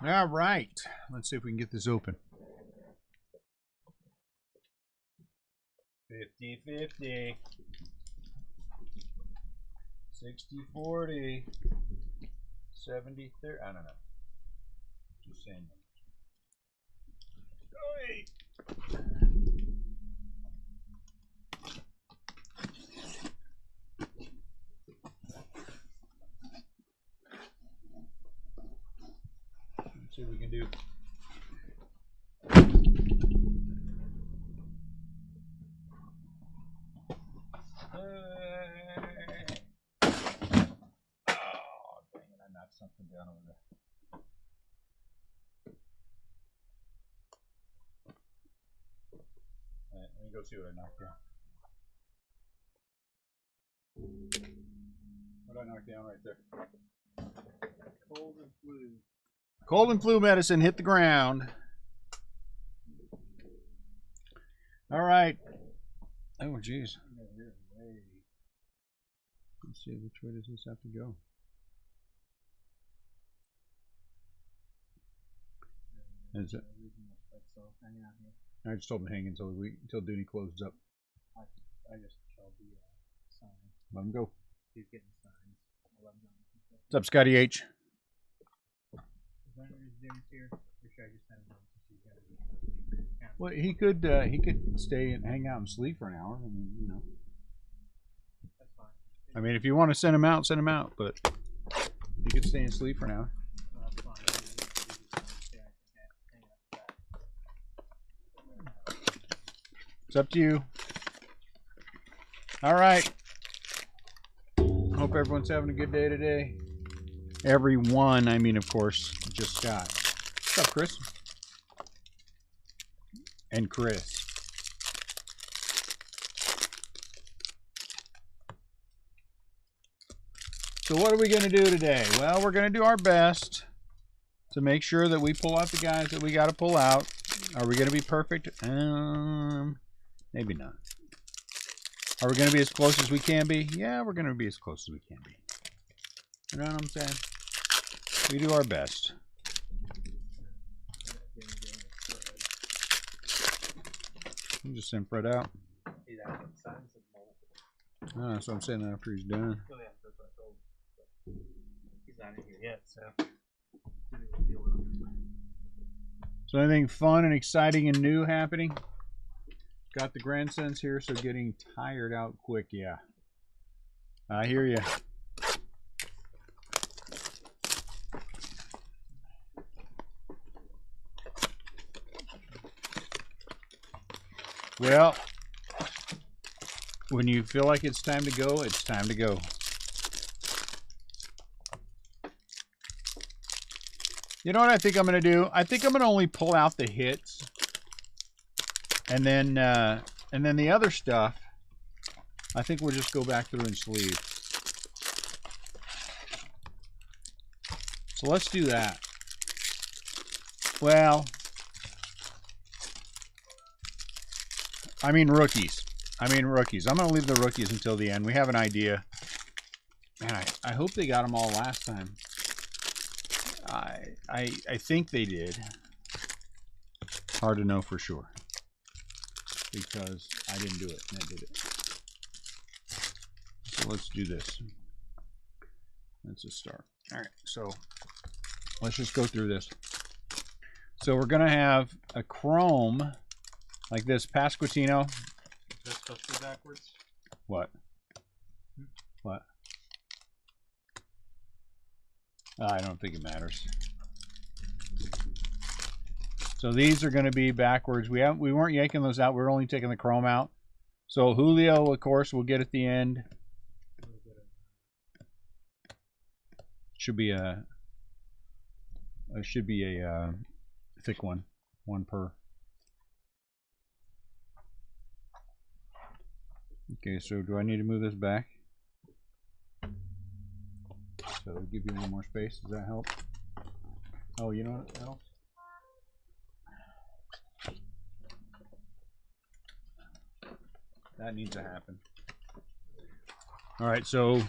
All right. Let's see if we can get this open. 50-50. 60-40. 70-30. I don't know. Just saying. Let's see what we can do. Something down over there. All right, let me go see what I knocked down. What did I knock down right there? Cold and flu. Cold and flu medicine hit the ground. All right. Oh, geez. Let's see, which way does this have to go? Is it? I just told him to hang until Dooney closes up. I just showed the sign. Let him go. He's getting signs. What's up, Scotty H? Is there any reason here? Or should I just send him home? Well, he could stay and hang out and sleep for an hour. I mean, you know. That's fine. I mean, if you want to send him out, but he could stay and sleep for an hour. That's fine. It's up to you. All right. Hope everyone's having a good day today. Everyone, I mean, of course, just Scott. What's up, Chris? And Chris. So what are we going to do today? Well, we're going to do our best to make sure that we pull out the guys that we got to pull out. Are we going to be perfect? Maybe not. Are we going to be as close as we can be? Yeah, we're going to be as close as we can be. You know what I'm saying? We do our best. You just send Fred out. Oh, that's what I'm saying after he's done. He's not in here yet, so. So anything fun and exciting and new happening? Got the grandsons here, so getting tired out quick, yeah. I hear you. Well, when you feel like it's time to go, it's time to go. You know what I think I'm going to do? I think I'm going to only pull out the hits. And then the other stuff, I think we'll just go back through and sleeve. So let's do that. Well, I mean rookies. I'm going to leave the rookies until the end. We have an idea. Man, I hope they got them all last time. I think they did. Hard to know for sure. Because I didn't do it, and I did it. So let's do this. Let's just start. All right, so let's just go through this. So we're going to have a chrome like this Pasquitino. Is that supposed to be backwards? What? What? I don't think it matters. So these are going to be backwards. We weren't yanking those out. We're only taking the chrome out. So Julio, of course, we'll get at the end. Should be a thick one per. Okay, so do I need to move this back? So it'll give you a little more space. Does that help? Oh, you know what helps? That needs to happen. All right, so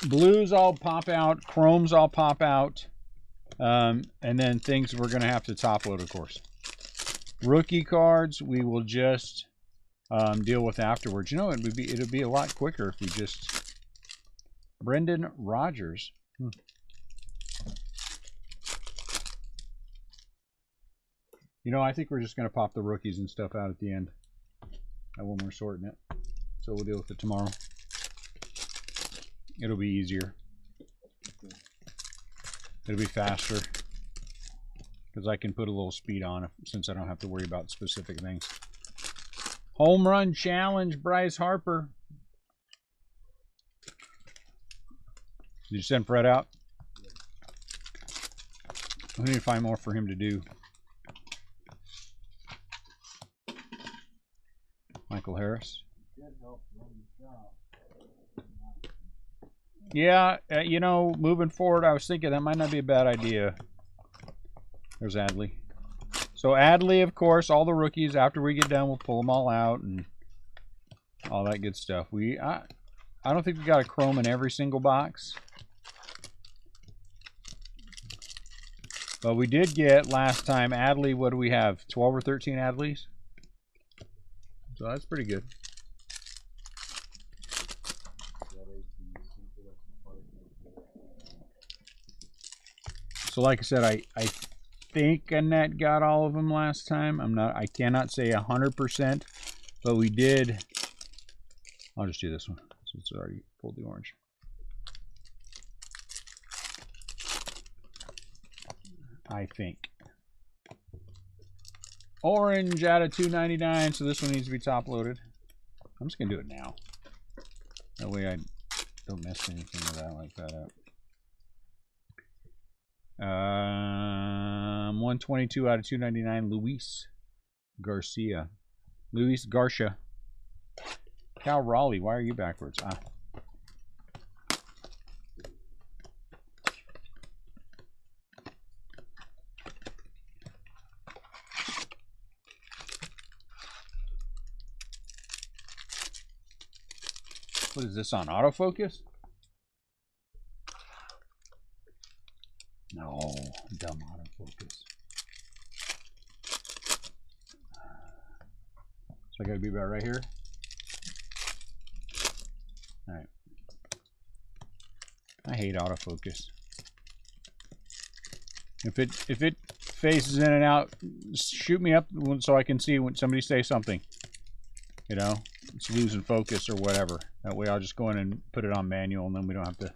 blues all pop out, chromes all pop out. And then things we're going to have to top load, of course. Rookie cards we will just deal with afterwards. You know, it'd be a lot quicker if we just... Brendan Rodgers. You know, I think we're just going to pop the rookies and stuff out at the end. When we're sorting it. So we'll deal with it tomorrow. It'll be easier. It'll be faster. Because I can put a little speed on it since I don't have to worry about specific things. Home run challenge, Bryce Harper. Did you send Fred out? We need to find more for him to do. Michael Harris. Yeah, you know, moving forward, I was thinking that might not be a bad idea. There's Adley. So Adley, of course, all the rookies. After we get done, we'll pull them all out and all that good stuff. I don't think we got a chrome in every single box. But we did get last time Adley. What do we have? 12 or 13 Adleys? So that's pretty good. So like I said, I think Annette got all of them last time. I cannot say 100%, but we did. I'll just do this one since it's already pulled the orange. I think. Orange out of 299, so this one needs to be top loaded. I'm just gonna do it now. That way I don't mess anything with that like that up. 122 out of 299, Luis Garcia. Luis Garcia. Cal Raleigh, why are you backwards? What is this on autofocus? No, dumb autofocus. So I gotta be about right here. All right. I hate autofocus. If it phases in and out, shoot me up so I can see when somebody says something. You know, it's losing focus or whatever. That way I'll just go in and put it on manual and then we don't have to.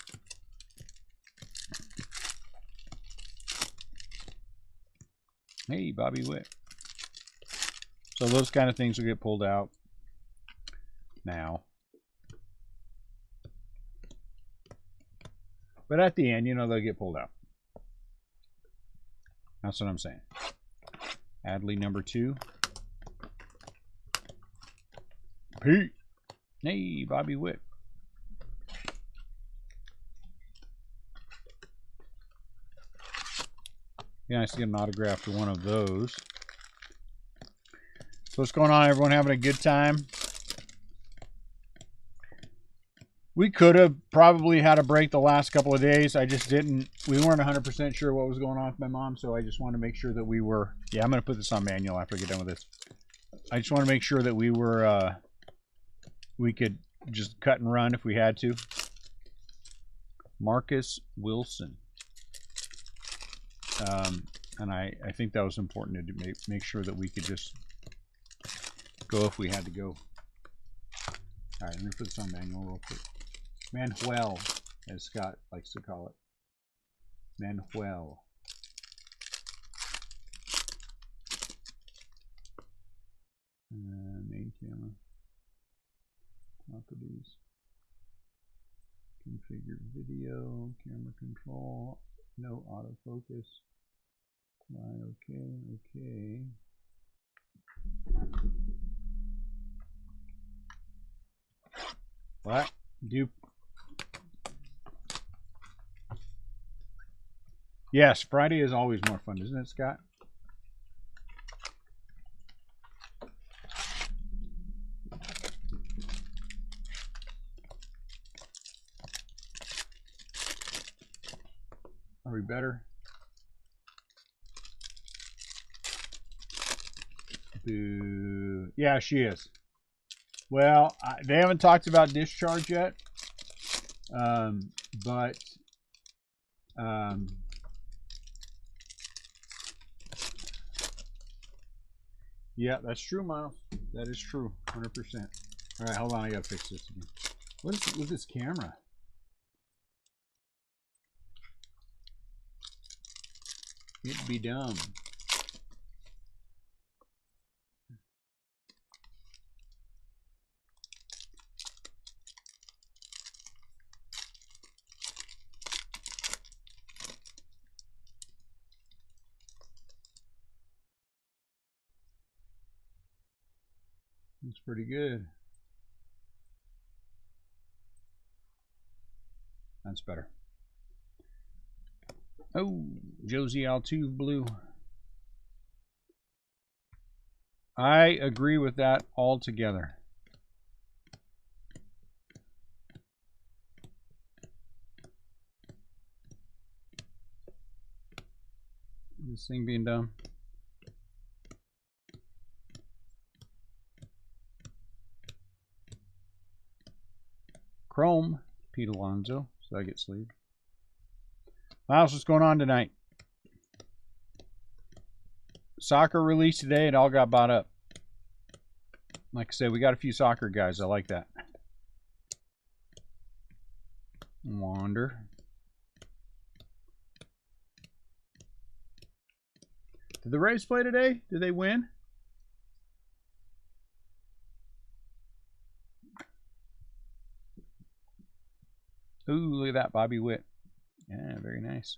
Hey, Bobby Witt. So those kind of things will get pulled out now. But at the end, you know, they'll get pulled out. That's what I'm saying. Adley number 2. Pete. Hey, Bobby Witt. Be nice to get an autograph to one of those. So what's going on? Everyone having a good time? We could have probably had a break the last couple of days. I just didn't. We weren't 100% sure what was going on with my mom, so I just wanted to make sure that we were. Yeah, I'm going to put this on manual after I get done with this. I just want to make sure that we were. We could just cut and run if we had to. Marcus Wilson. And I think that was important to make sure that we could just go if we had to go. All right, let me put this on manual real quick. Manuel, as Scott likes to call it. Manuel. Main camera. Properties. Configured video. Camera control. No autofocus. Okay. What? Dupe. Yes, Friday is always more fun, isn't it, Scott? Are we better? Boo. Yeah, she is. Well, they haven't talked about discharge yet. But yeah, that's true, Miles. That is true, 100%. All right, hold on. I gotta fix this again. What is it with this camera? It'd be dumb. That's pretty good. That's better. Oh, Josie Altuve blue. I agree with that altogether. This thing being dumb. Chrome, Pete Alonso. So I get sleeved. Miles, what's going on tonight? Soccer released today. It all got bought up. Like I said, we got a few soccer guys. I like that. Wander. Did the Rays play today? Did they win? Ooh, look at that, Bobby Witt. Yeah, very nice.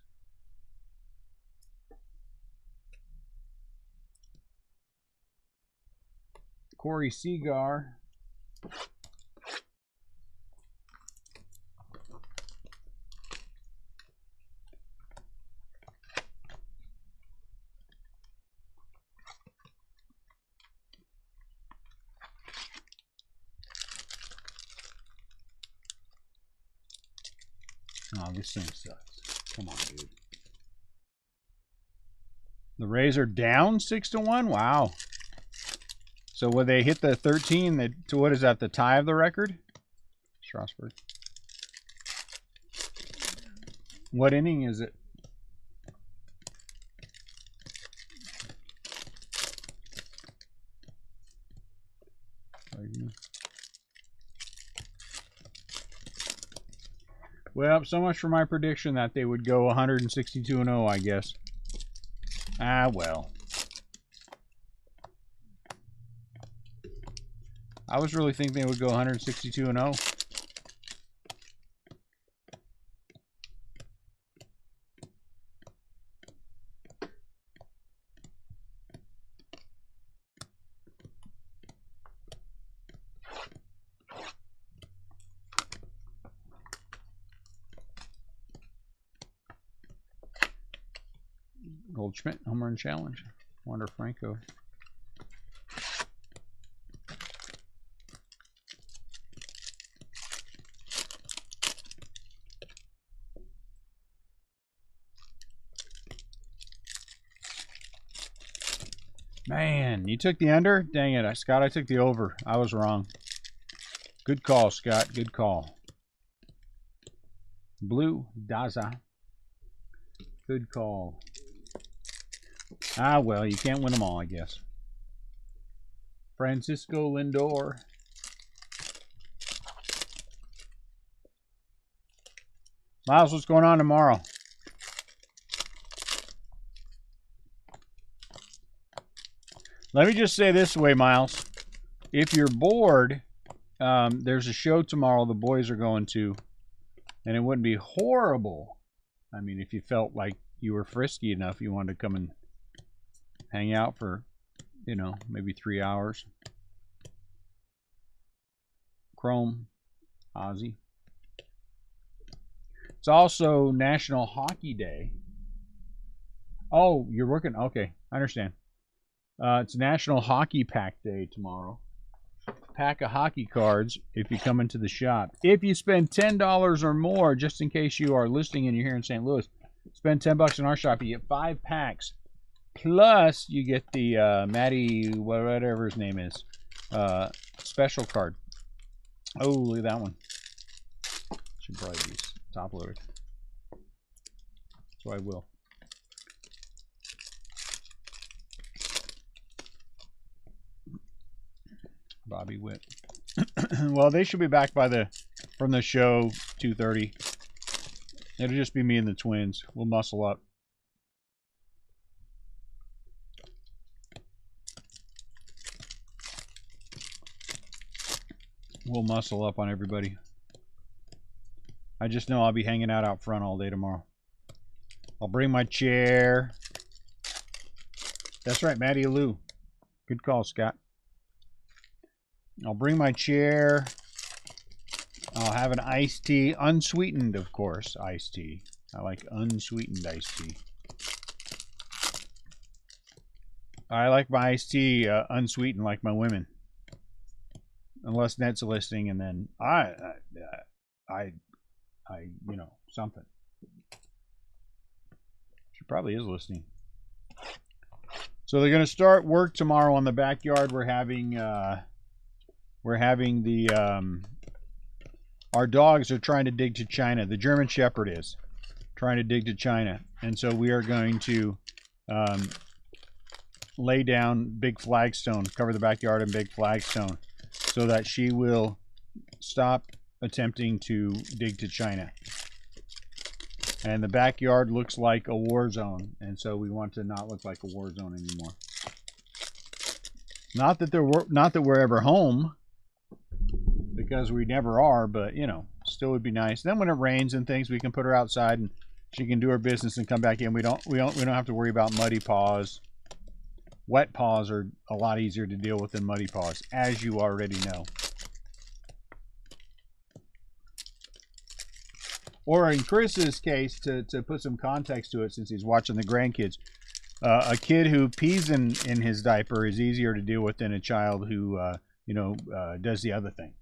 Corey Seagar. Oh, this thing sucks. Come on, dude. The Rays are down 6-1? Wow. So when they hit the 13, to what is that, the tie of the record? Strasburg. What inning is it? Well, so much for my prediction that they would go 162-0, I guess. Ah, well. I was really thinking they would go 162-0. Goldschmidt, home run challenge. Wander Franco. Man, you took the under? Dang it, Scott, I took the over. I was wrong. Good call, Scott. Good call. Blue, Daza. Good call. Ah, well, you can't win them all, I guess. Francisco Lindor. Miles, what's going on tomorrow? Let me just say this way, Miles. If you're bored, there's a show tomorrow the boys are going to, and it wouldn't be horrible. I mean, if you felt like you were frisky enough, you wanted to come and hang out for, you know, maybe 3 hours. Chrome, Ozzy. It's also National Hockey Day. Oh, you're working? Okay, I understand. It's National Hockey Pack Day tomorrow. Pack of hockey cards if you come into the shop. If you spend $10 or more, just in case you are listening and you're here in St. Louis, spend $10 in our shop. You get 5 packs Plus, you get the Matty, whatever his name is, special card. Oh, look at that one. Should probably be top loaded. So I will. Bobby Witt. Well, they should be back from the show 2:30. It'll just be me and the twins. We'll muscle up. We'll muscle up on everybody. I just know I'll be hanging out front all day tomorrow. I'll bring my chair. That's right, Matty Lou. Good call, Scott. I'll bring my chair. I'll have an iced tea. Unsweetened, of course, iced tea. I like unsweetened iced tea. I like my iced tea unsweetened like my women. Unless Ned's listening, and then I you know, something. She probably is listening. So they're going to start work tomorrow on the backyard. We're having the our dogs are trying to dig to China. The German Shepherd is trying to dig to China, and so we are going to lay down big flagstone, cover the backyard in big flagstone, so that she will stop attempting to dig to China. And the backyard looks like a war zone, and so we want to not look like a war zone anymore. Not that we're ever home, because we never are, but you know, still would be nice. Then when it rains and things, we can put her outside and she can do her business and come back in. We don't have to worry about muddy paws. Wet paws are a lot easier to deal with than muddy paws, as you already know. Or in Chris's case, to put some context to it, since he's watching the grandkids, a kid who pees in his diaper is easier to deal with than a child who does the other thing.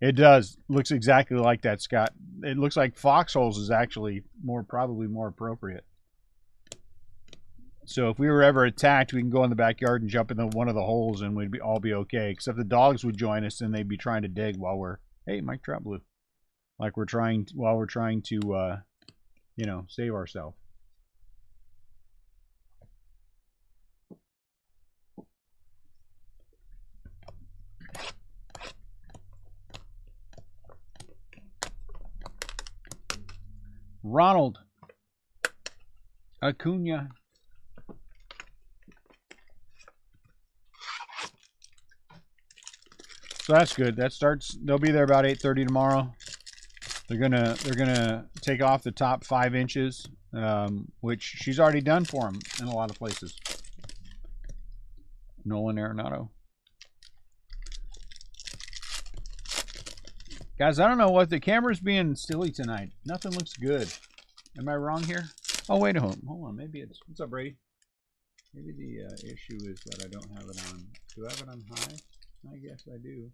It does. Looks exactly like that, Scott. It looks like foxholes is actually probably more appropriate. So if we were ever attacked, we can go in the backyard and jump in one of the holes, and we'd all be okay. Except the dogs would join us, and they'd be trying to dig while we're, hey, Mike Trout Blue, like we're trying to save ourselves. Ronald Acuna. So that's good. That starts. They'll be there about 8:30 tomorrow. They're gonna take off the top 5 inches, which she's already done for them in a lot of places. Nolan Arenado. Guys, I don't know what the camera's being silly tonight. Nothing looks good. Am I wrong here? Oh, wait a minute. Hold on. Maybe it's... What's up, Brady? Maybe the issue is that I don't have it on... Do I have it on high? I guess I do.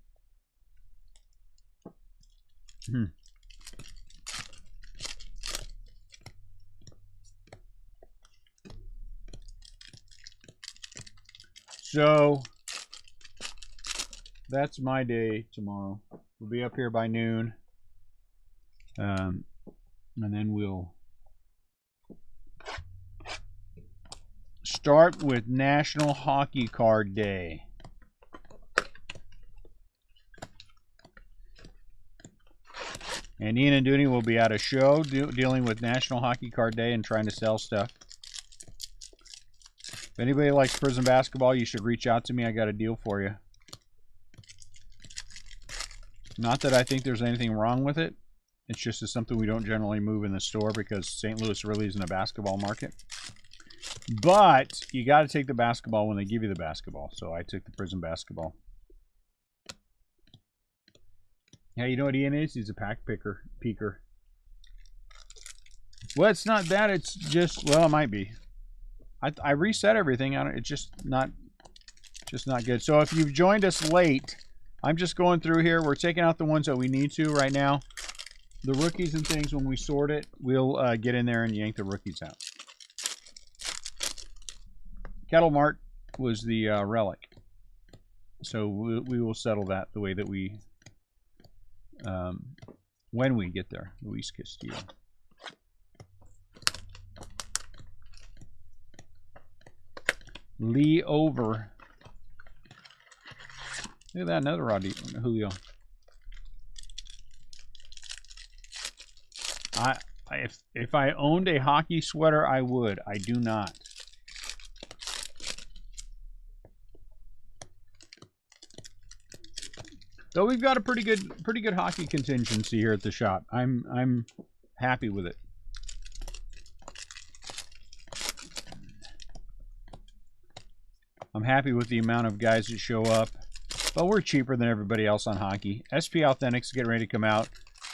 So, that's my day tomorrow. We'll be up here by noon. And then we'll start with National Hockey Card Day. And Ian and Dooney will be at a show dealing with National Hockey Card Day and trying to sell stuff. If anybody likes prison basketball, you should reach out to me. I got a deal for you. Not that I think there's anything wrong with it. It's just something we don't generally move in the store because St. Louis really isn't a basketball market. But you got to take the basketball when they give you the basketball. So I took the prison basketball. Yeah, you know what Ian is? He's a pack peeker. Well, it's not that. It's just, well, it might be. I reset everything on it. It's just not good. So if you've joined us late, I'm just going through here. We're taking out the ones that we need to right now. The rookies and things, when we sort it, we'll get in there and yank the rookies out. Kettle Mart was the relic. So we will settle that the way that we, when we get there, Luis Castillo. Lee over. Look at that, another Roddy Julio. If I owned a hockey sweater, I would. I do not. Though we've got a pretty good hockey contingency here at the shop. I'm happy with it. I'm happy with the amount of guys that show up. But we're cheaper than everybody else on hockey. SP Authentics getting ready to come out.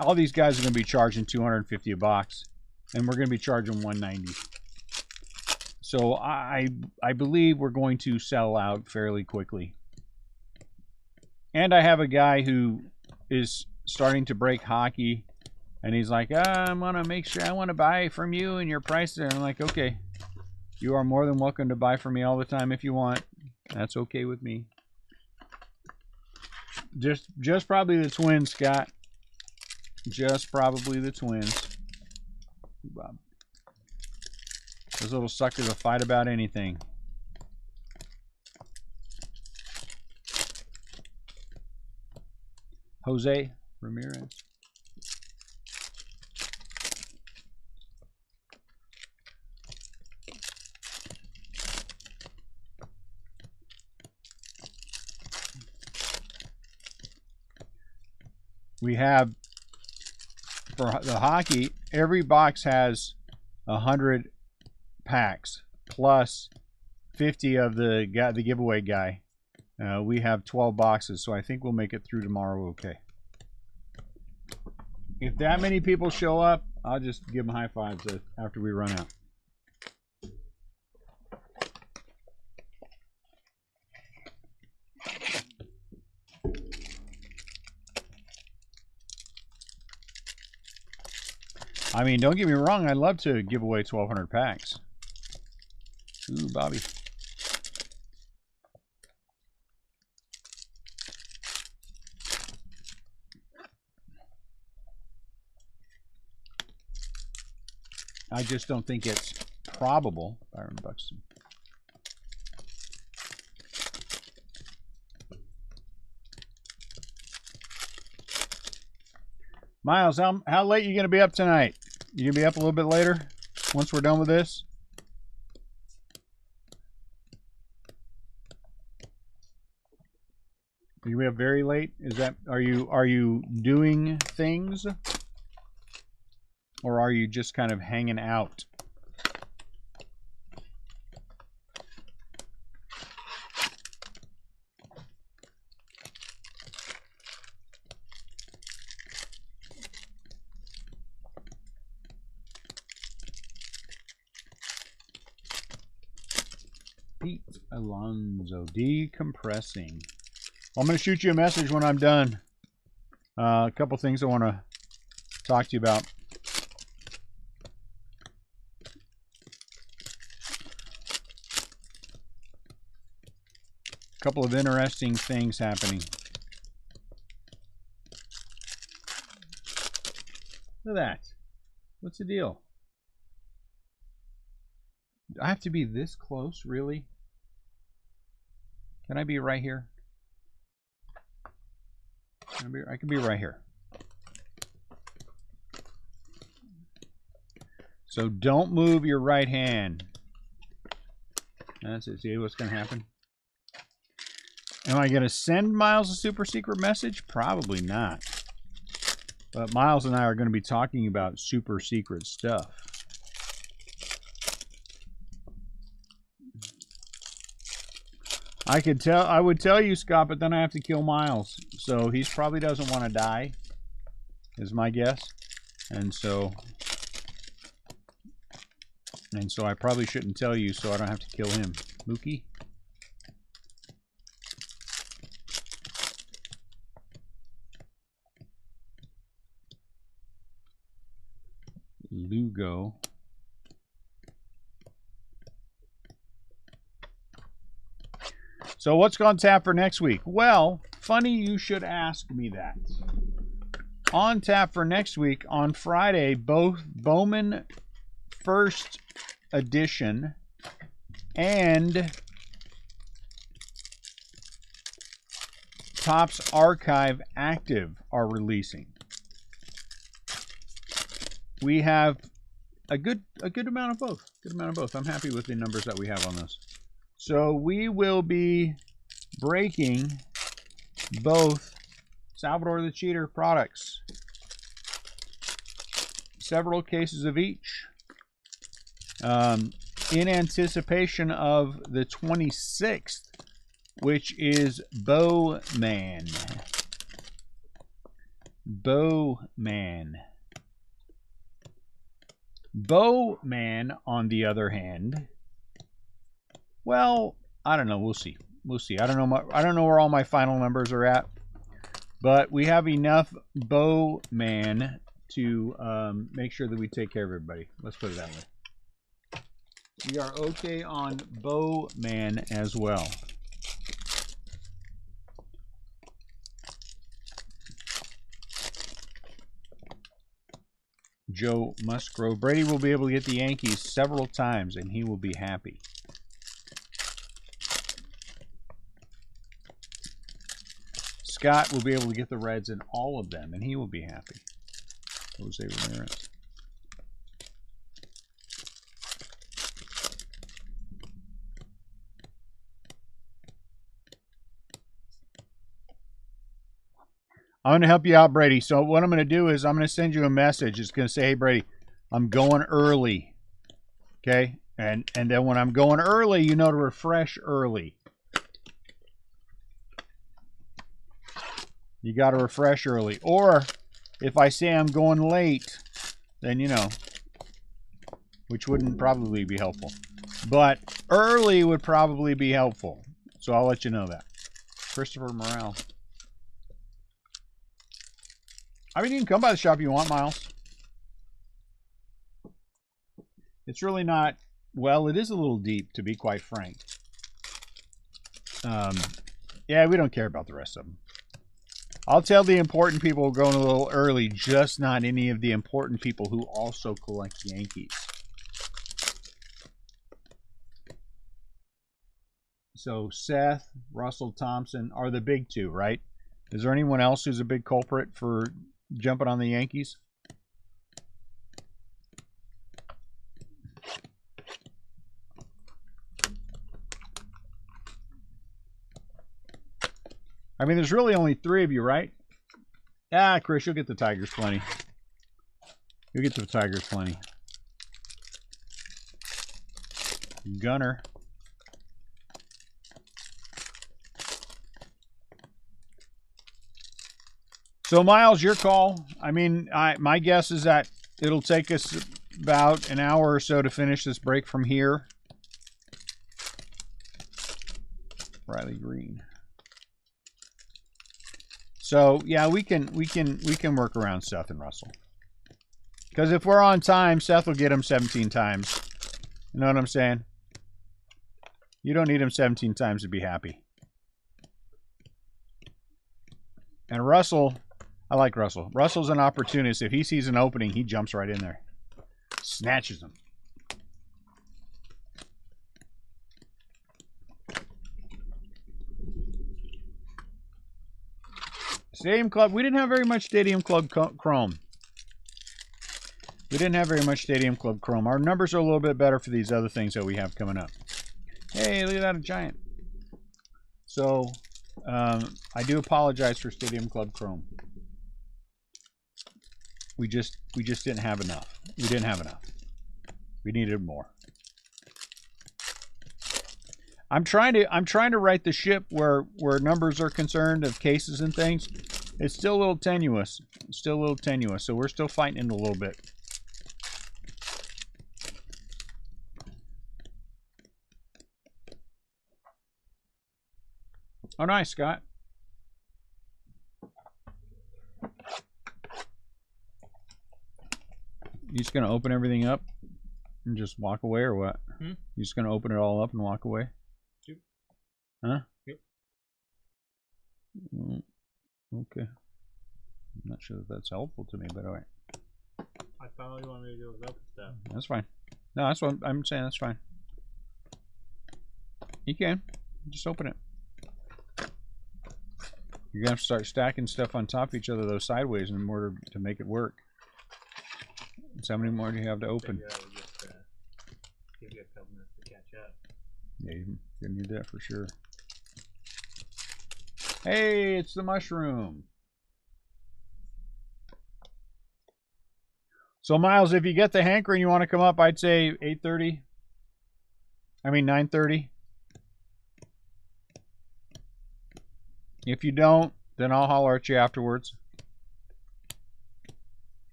All these guys are going to be charging $250 a box, and we're going to be charging $190. So I believe we're going to sell out fairly quickly. And I have a guy who is starting to break hockey, and he's like, I want to make sure I want to buy from you and your prices. And I'm like, okay, you are more than welcome to buy from me all the time if you want. That's okay with me. Just probably the Twins, Scott. Just probably the Twins. Bob. Those little suckers will fight about anything. Jose Ramirez. We have, for the hockey, every box has 100 packs plus 50 of the giveaway guy. We have 12 boxes, so I think we'll make it through tomorrow okay. If that many people show up, I'll just give them high fives after we run out. I mean, don't get me wrong, I'd love to give away 1,200 packs. Ooh, Bobby. I just don't think it's probable. Byron Buxton. Miles, how late are you going to be up tonight? You going to be up a little bit later once we're done with this? Are you up very late? Is that are you doing things? Or are you just kind of hanging out? Pete Alonso, decompressing. I'm going to shoot you a message when I'm done. A couple things I want to talk to you about. Couple of interesting things happening. Look at that. What's the deal? Do I have to be this close, really? Can I be right here? I can be right here. So don't move your right hand. That's it. See what's going to happen? Am I going to send Miles a super secret message? Probably not. But Miles and I are going to be talking about super secret stuff. I would tell you, Scott, but then I have to kill Miles. So he probably doesn't want to die, is my guess. And so I probably shouldn't tell you so I don't have to kill him. Mookie? Lugo. So what's on tap for next week? Well, funny you should ask me that. On tap for next week on Friday, both Bowman First Edition and Topps Archive Active are releasing. We have a good amount of both. Good amount of both. I'm happy with the numbers that we have on those. So we will be breaking both Salvador the Cheater products. Several cases of each. In anticipation of the 26th, which is Bowman. Bowman. Bowman, on the other hand, well, I don't know. We'll see. We'll see. I don't know where all my final numbers are at, but we have enough Bowman to make sure that we take care of everybody. Let's put it that way. We are okay on Bowman as well. Joe Musgrove. Brady will be able to get the Yankees several times, and he will be happy. Scott will be able to get the Reds in all of them, and he will be happy. Jose Ramirez. I'm going to help you out, Brady. So what I'm going to do is I'm going to send you a message. It's going to say, hey, Brady, I'm going early. Okay? And then when I'm going early, you know to refresh early. You got to refresh early. Or if I say I'm going late, then you know, which wouldn't probably be helpful. But early would probably be helpful. So I'll let you know that. Christopher Morale. I mean, you can come by the shop if you want, Miles. It's really not, well, it is a little deep, to be quite frank. Yeah, we don't care about the rest of them. I'll tell the important people going a little early, just not any of the important people who also collect Yankees. So Seth, Russell Thompson are the big two, right? Is there anyone else who's a big culprit for jumping on the Yankees? I mean, there's really only 3 of you, right? Ah, Chris, you'll get the Tigers plenty. You'll get the Tigers plenty. Gunner. So, Miles, your call. I mean, my guess is that it'll take us about an hour or so to finish this break from here. Riley Green. So, yeah, we can work around Seth and Russell. Because if we're on time, Seth will get him 17 times. You know what I'm saying? You don't need him 17 times to be happy. And Russell, I like Russell. Russell's an opportunist. If he sees an opening, he jumps right in there. Snatches them. Stadium Club. We didn't have very much Stadium Club Chrome. We didn't have very much Stadium Club Chrome. Our numbers are a little bit better for these other things that we have coming up. Hey, look at that, a giant. So, I do apologize for Stadium Club Chrome. We just didn't have enough. We didn't have enough. We needed more. I'm trying to right the ship where numbers are concerned of cases and things. It's still a little tenuous. It's still a little tenuous. So we're still fighting it a little bit. Oh, nice, Scott. You just gonna open everything up and just walk away, or what? You just gonna open it all up and walk away? Yep. Huh? Yep. Okay. I'm not sure that that's helpful to me, but all right. I thought all you wanted me to do was open stuff. That's fine. No, that's what I'm saying. That's fine. You can. Just open it. You're going to have to start stacking stuff on top of each other, though, sideways, in order to make it work. So how many more do you have to open? I would just give you a couple minutes to catch up. Yeah, you're going to need that for sure. Hey, it's the mushroom. So, Miles, if you get the hankering, you want to come up, I'd say 8:30. I mean 9:30. If you don't, then I'll holler at you afterwards.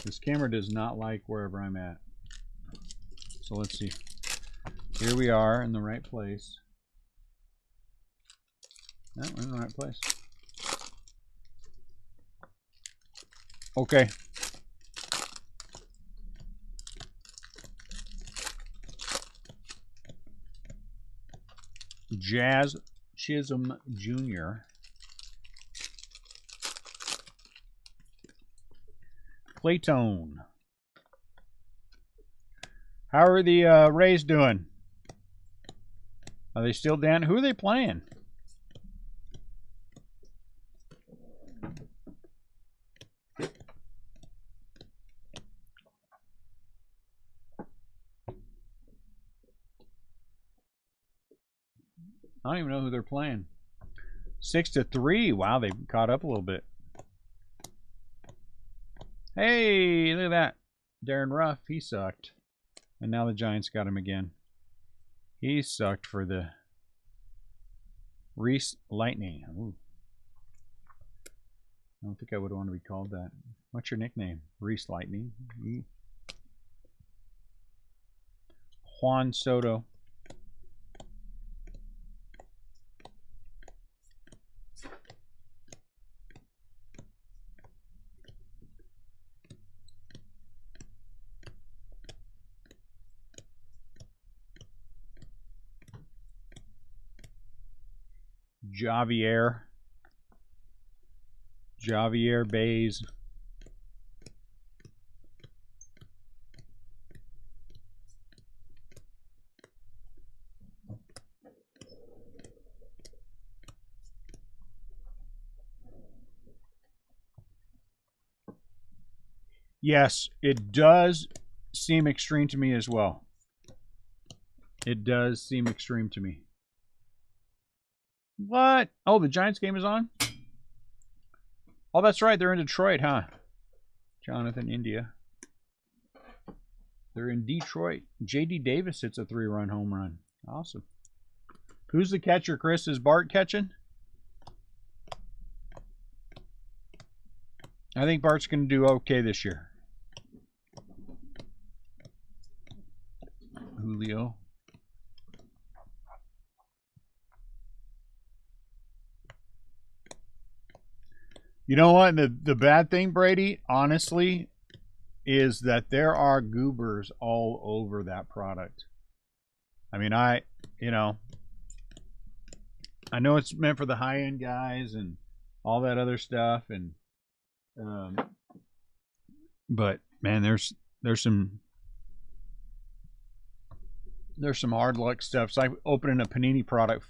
This camera does not like wherever I'm at. So let's see. Here we are in the right place. No, we're in the right place. Okay. Jazz Chisholm Jr. Claytone. How are the Rays doing? Are they still down? Who are they playing? I don't even know who they're playing. 6-3. Wow, they caught up a little bit. Hey, look at that. Darren Ruff, he sucked. And now the Giants got him again. He sucked for the Reese Lightning. Ooh. I don't think I would want to be called that. What's your nickname? Reese Lightning. Juan Soto. Javier Bays. Yes, it does seem extreme to me as well. It does seem extreme to me. What? Oh, the Giants game is on? Oh, that's right. They're in Detroit, huh? Jonathan, India. They're in Detroit. J.D. Davis hits a 3-run home run. Awesome. Who's the catcher, Chris? Is Bart catching? I think Bart's going to do okay this year. Julio. You know what? The bad thing, Brady, honestly, is that there are goobers all over that product. I mean, I know it's meant for the high-end guys and all that other stuff, and but man, there's some hard luck stuff. It's like opening a Panini product,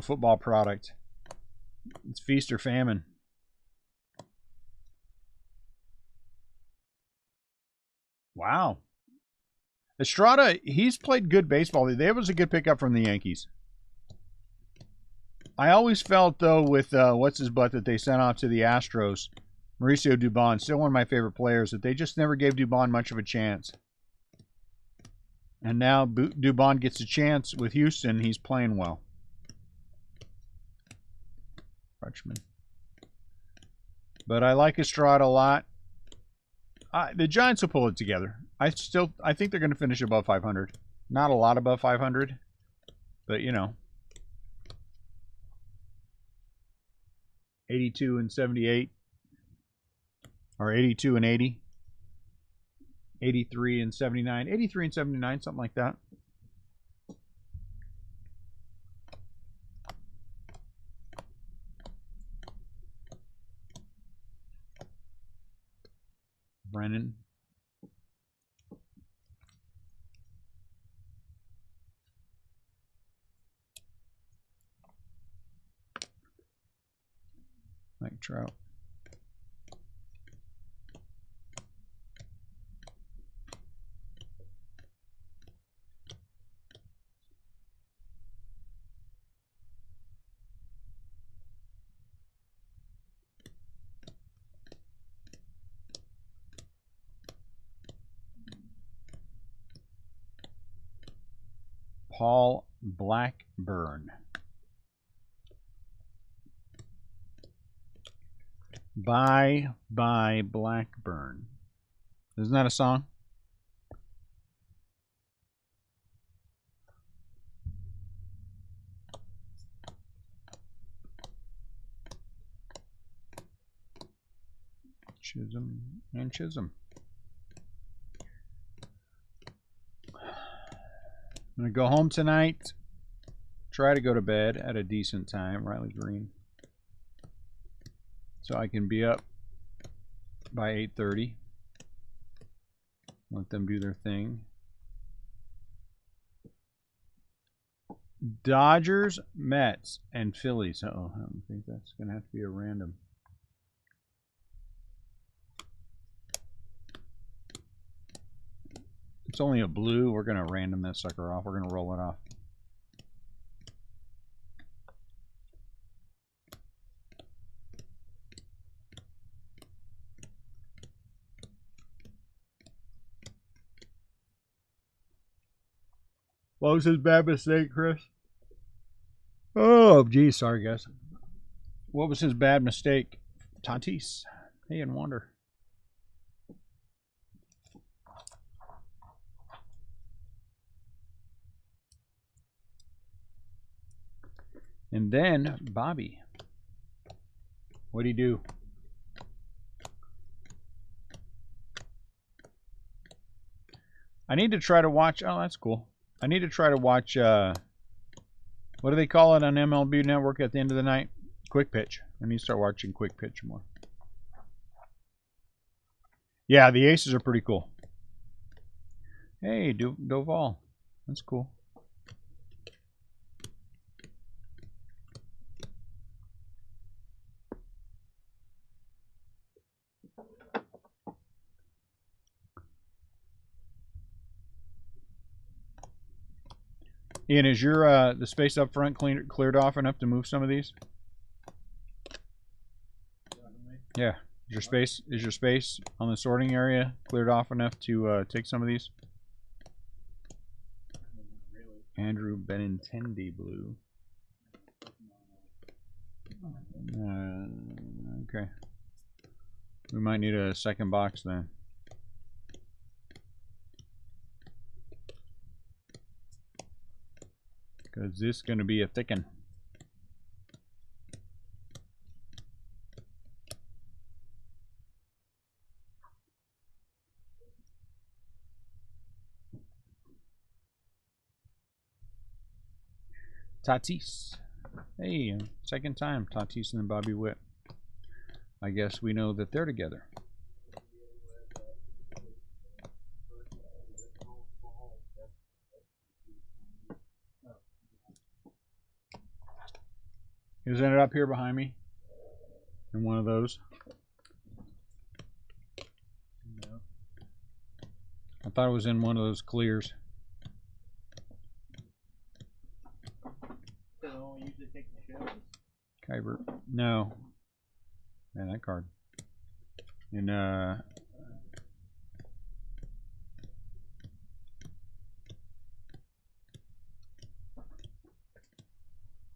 football product. It's feast or famine. Wow. Estrada, he's played good baseball. That was a good pickup from the Yankees. I always felt, though, with what's his butt that they sent off to the Astros, Mauricio Dubon, still one of my favorite players, that they just never gave Dubon much of a chance. And now Dubon gets a chance with Houston. He's playing well. Freshman. But I like Estrada a lot. The Giants will pull it together. I think they're going to finish above 500. Not a lot above 500, but 82 and 78, or 82 and 80. 83 and 79. 83 and 79, something like that. Brennan. Mike Trout. Paul Blackburn. Bye Bye Blackburn. Isn't that a song? Chisholm and Chisholm. I'm going to go home tonight. Try to go to bed at a decent time. Riley Green. So I can be up by 8:30. Let them do their thing. Dodgers, Mets, and Phillies. Uh-oh, I don't think that's going to have to be a random. It's only a blue. We're going to random that sucker off. We're going to roll it off. What was his bad mistake, Chris? Oh, geez. Sorry, guys. What was his bad mistake? Tatis. Hey, and Wonder. And then Bobby. What'd he do? I need to try to watch. Oh, that's cool. I need to try to watch. What do they call it on MLB Network at the end of the night? Quick Pitch. I need to start watching Quick Pitch more. Yeah, the aces are pretty cool. Hey, Doval. That's cool. Ian, is your the space up front cleared off enough to move some of these? Yeah. Is your space on the sorting area cleared off enough to take some of these? Andrew Benintendi blue. Okay. We might need a second box then. Because this is going to be a thick one. Tatis. Hey, second time Tatis and Bobby Witt. I guess we know that they're together. Is it up here behind me? In one of those? No. I thought it was in one of those clears. So usually take the shows. Kyber. No. Man, that card. And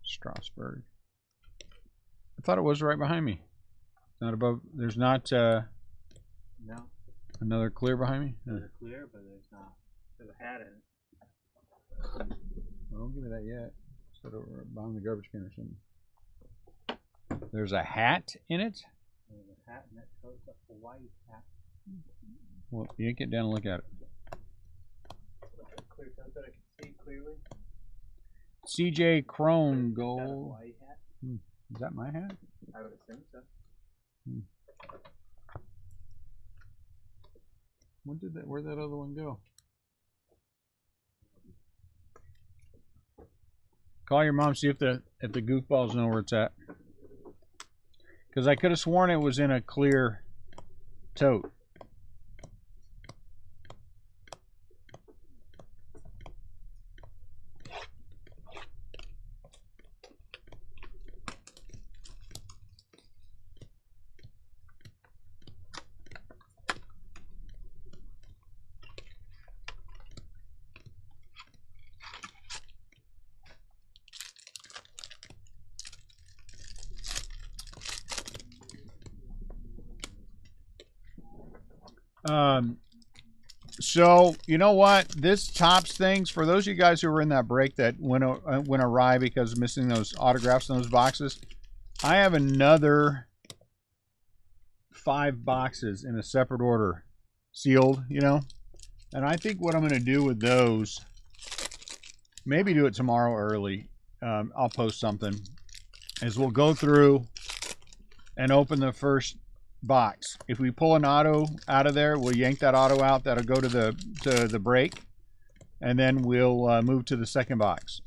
Strasburg. I thought it was right behind me. Not above. There's not No. another clear behind me. There's a clear, but there's not. There's a hat in it. Well, don't give me that yet. Set it over behind the garbage can or something. There's a hat in it. There's a hat in that coat. A Hawaii hat. Well, yank it down and look at it. Clear toes that I can see clearly. CJ Crone Got a goal. white hat. Is that my hat? I would assume so. Where'd that other one go? Call your mom, see if the goofballs know where it's at. Because I could have sworn it was in a clear tote. So you know what? This tops things for those of you guys who were in that break that went awry because of missing those autographs in those boxes. I have another 5 boxes in a separate order, sealed. You know, and I think what I'm going to do with those, maybe do it tomorrow early. I'll post something. Is we'll go through and open the first box. If we pull an auto out of there, we'll yank that auto out. That'll go to the break, and then we'll move to the second box.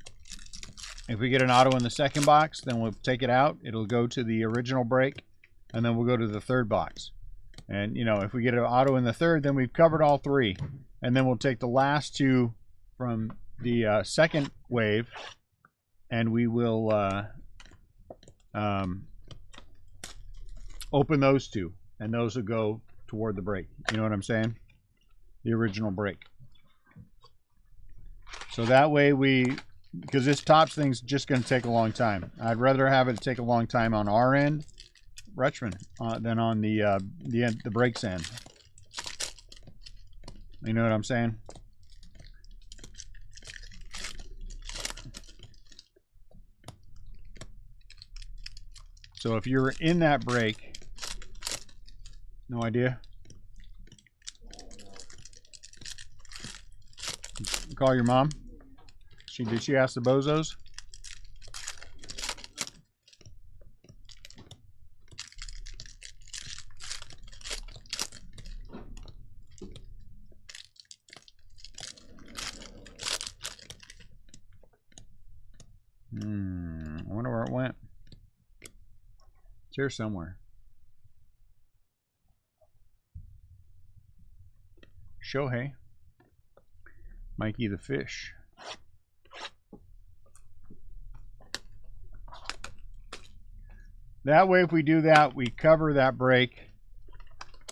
If we get an auto in the second box, then we'll take it out. It'll go to the original break, and then we'll go to the third box. And you know, if we get an auto in the third, then we've covered all 3, and then we'll take the last 2 from the second wave, and we will open those 2, and those will go toward the break. You know what I'm saying? The original break. So that way because this tops thing's just going to take a long time. I'd rather have it take a long time on our end, Retchman, than on the breaks end. You know what I'm saying? So if you're in that break, no idea. Call your mom. Did she ask the bozos? I wonder where it went. It's here somewhere. Shohei. Mikey the Fish. That way, if we do that, we cover that break.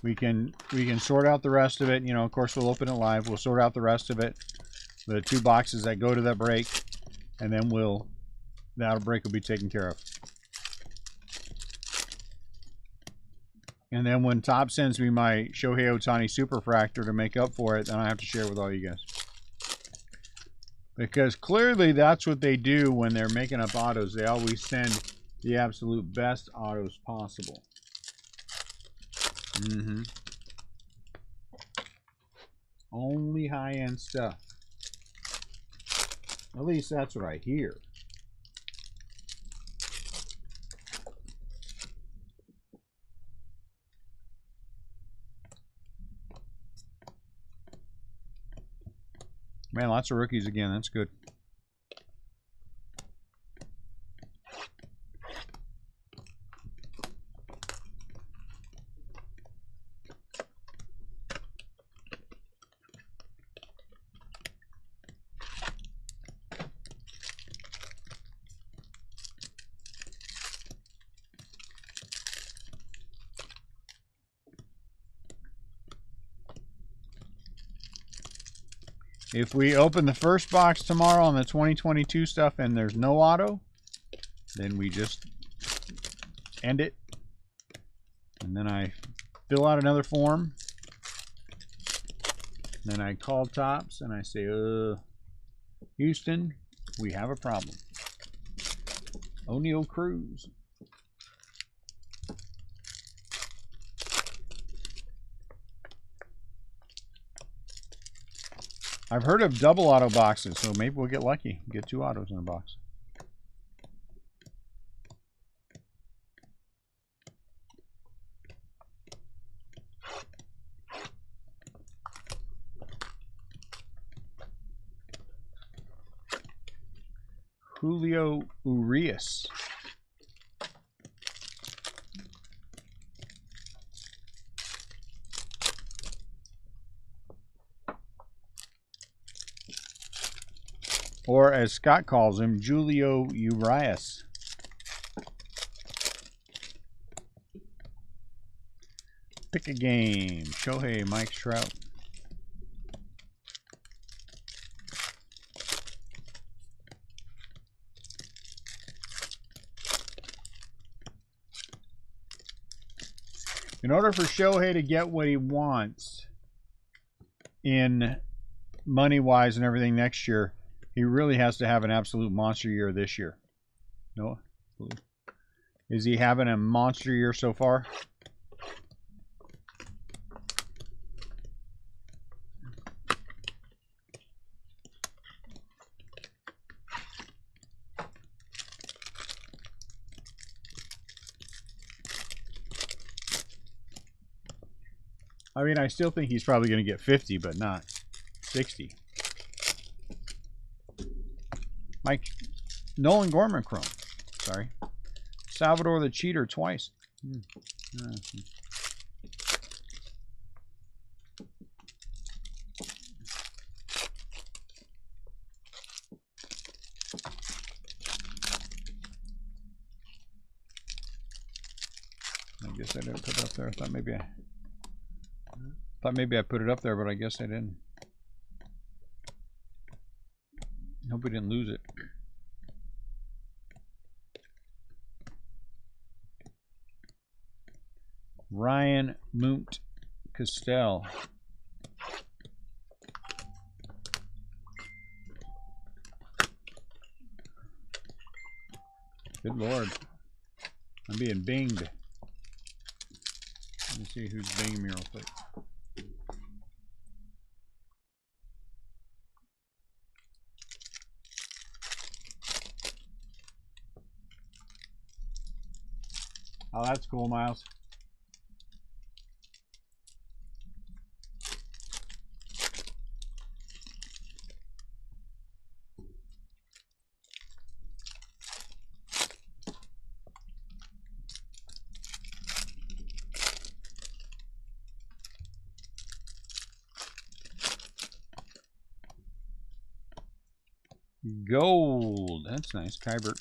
We can sort out the rest of it. You know, of course, we'll open it live. We'll sort out the rest of it. The 2 boxes that go to that break, and then that break will be taken care of. And then when Top sends me my Shohei Ohtani Superfractor to make up for it, then I have to share it with all you guys. Because clearly that's what they do when they're making up autos. They always send the absolute best autos possible. Only high-end stuff. At least that's what I hear. Man, lots of rookies again. That's good. If we open the first box tomorrow on the 2022 stuff and there's no auto, then we just end it. And then I fill out another form. Then I call Tops and I say, Houston, we have a problem. O'Neal Cruz. I've heard of double auto boxes, so maybe we'll get lucky. Get 2 autos in a box. Julio Urias. Or as Scott calls him, Julio Urias. Pick a game. Shohei, Mike Trout. In order for Shohei to get what he wants in money-wise and everything next year, he really has to have an absolute monster year this year. No? Is he having a monster year so far? I mean, I still think he's probably going to get 50, but not 60. Mike, Nolan Gorman Chrome. Sorry. Salvador the Cheater twice. I guess I didn't put it up there. I thought maybe I put it up there, but I guess I didn't. Hope we didn't lose it. Ryan Moont Castell. Good Lord. I'm being binged. Let me see who's binging me real quick. Oh, that's cool, Miles. Gold. That's nice. Kybert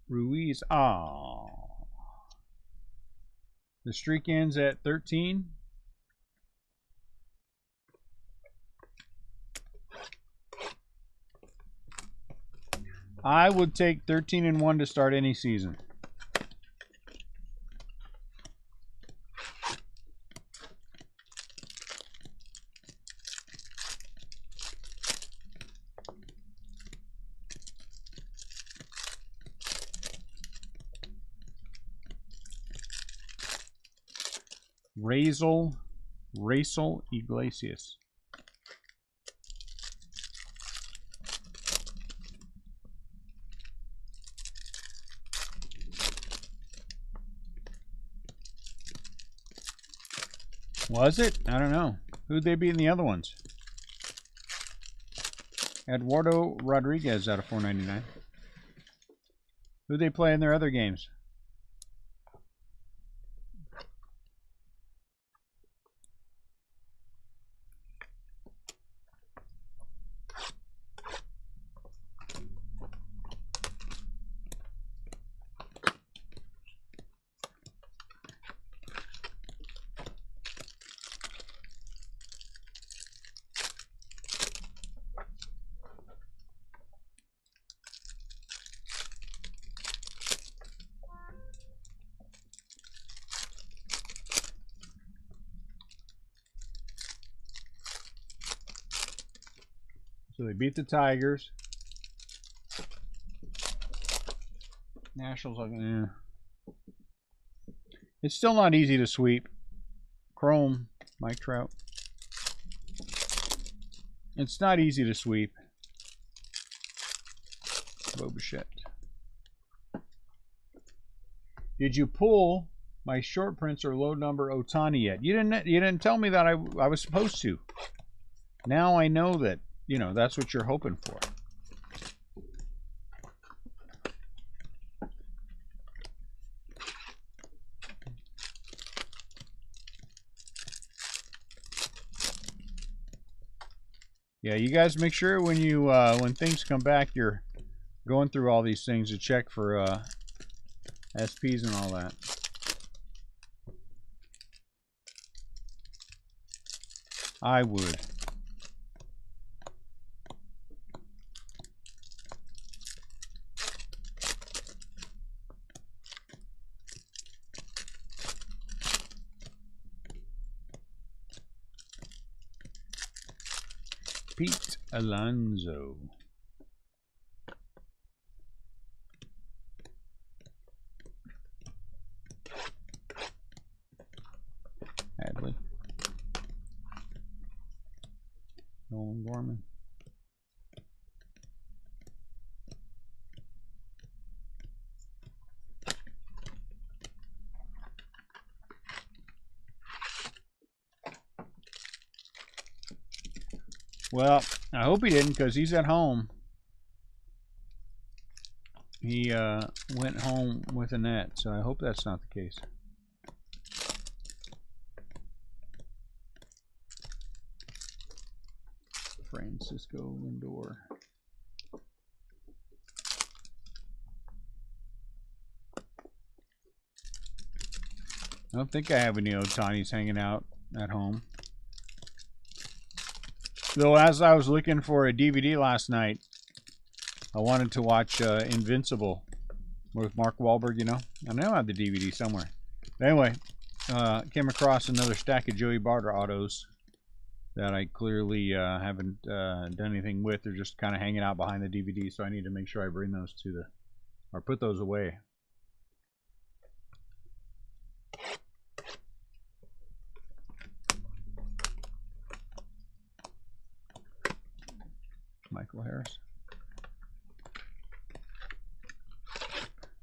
Ruiz. Oh. The streak ends at 13. I would take 13-1 to start any season. Racel Iglesias. Was it? I don't know. Who'd they be in the other ones? Eduardo Rodriguez out of 499. Who'd they play in their other games? So they beat the Tigers. Nationals, it's still not easy to sweep Chrome, Mike Trout. It's not easy to sweep. Bobuchet. Did you pull my short prints or low number Otani yet? You didn't tell me that I was supposed to. Now I know that, you know, that's what you're hoping for. Yeah, you guys make sure when you when things come back, you're going through all these things to check for SPs and all that. I would. Pete Alonso. Hadley. Nolan Gorman. Well, I hope he didn't, because he's at home. He went home with a net, so I hope that's not the case. Francisco Lindor. I don't think I have any Otanis hanging out at home. Though, as I was looking for a DVD last night, I wanted to watch Invincible with Mark Wahlberg, you know. I know I have the DVD somewhere. But anyway, came across another stack of Joey Barter autos that I clearly haven't done anything with. They're just kind of hanging out behind the DVD, so I need to make sure I bring those to the, or put those away. Michael Harris.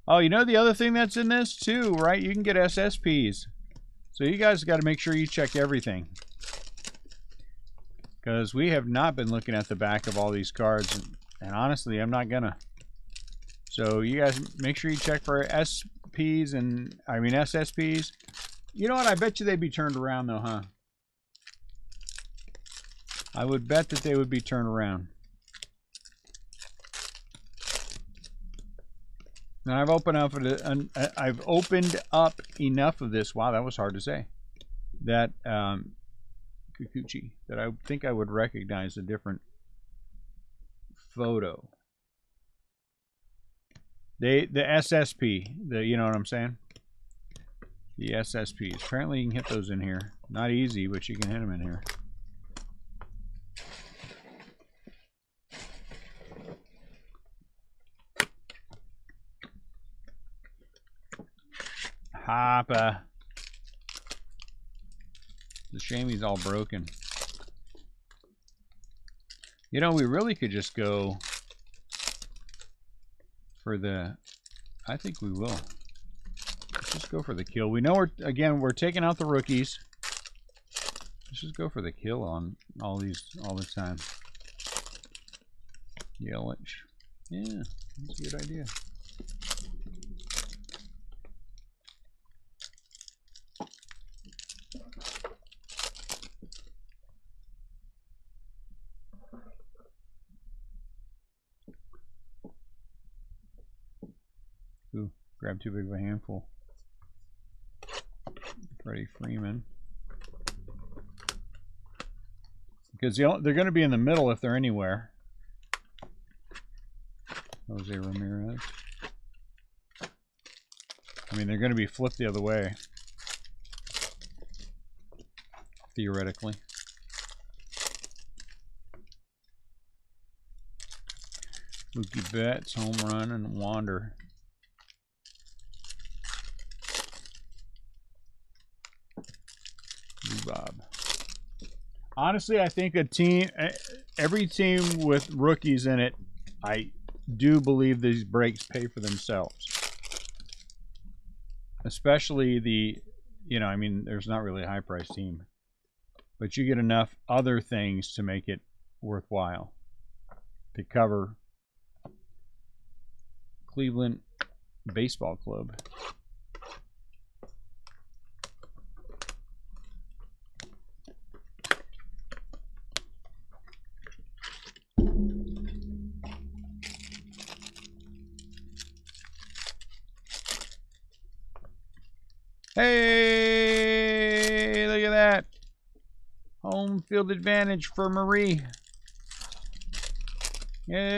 Oh, you know the other thing that's in this too, right? You can get SSPs. So you guys got to make sure you check everything. Because we have not been looking at the back of all these cards. And honestly, I'm not gonna. So you guys make sure you check for SPs and, I mean SSPs. You know what? I bet you they'd be turned around though, huh? I would bet that they would be turned around. And I've opened up enough of this. Wow, that was hard to say. That Kikuchi, that I think I would recognize a different photo. The SSP, you know what I'm saying? The SSPs. Apparently you can hit those in here. Not easy, but you can hit them in here. Hoppa. It's a shame he's all broken. You know, we really could just go for the, I think we will. Let's just go for the kill. We know we're taking out the rookies. Let's just go for the kill on all these all the time. Yelich. Yeah, that's a good idea. Ooh, grab too big of a handful. Freddie Freeman. Because they're going to be in the middle if they're anywhere. Jose Ramirez. I mean, they're going to be flipped the other way. Theoretically. Mookie Betts, home run, and Wander. Honestly, I think every team with rookies in it, I do believe these breaks pay for themselves. Especially I mean, there's not really a high price team, but you get enough other things to make it worthwhile to cover Cleveland Baseball Club. Hey, look at that. Home field advantage for Marie. Yay.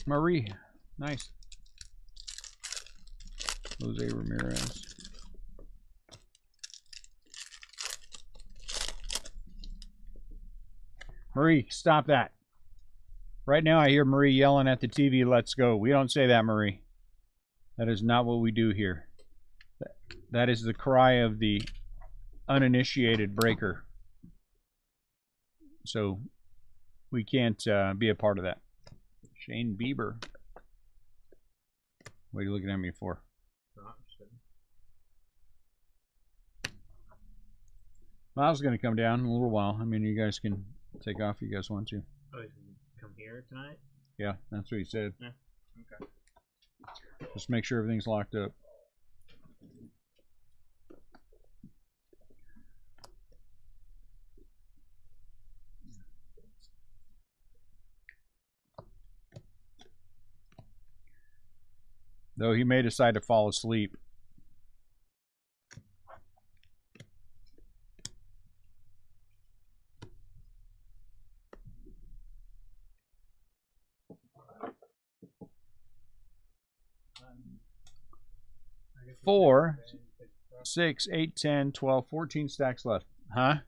Marie. Nice. Jose Ramirez. Marie, stop that. Right now I hear Marie yelling at the TV, let's go. We don't say that, Marie. That is not what we do here. That is the cry of the uninitiated breaker. So we can't be a part of that. Shane Bieber. What are you looking at me for? Miles is going to come down in a little while. I mean, you guys can take off if you guys want to. Oh, he's gonna come here tonight? Yeah, that's what he said. Yeah. Okay. Just make sure everything's locked up. Though he may decide to fall asleep. Four, 6, 8, 10, 12, 14 stacks left. Huh? I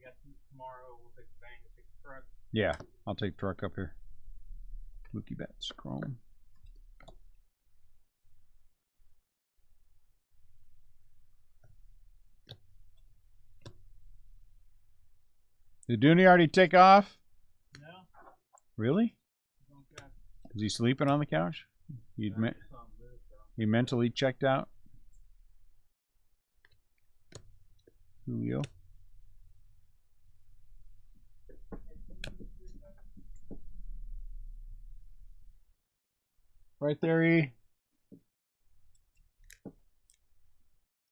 guess tomorrow we'll take the bank and take the truck. Yeah, I'll take the truck up here. Mookie Betts, Chrome. Did Dooney already take off? No. Really? Okay. Is he sleeping on the couch? He mentally checked out? Julio. Right there, E.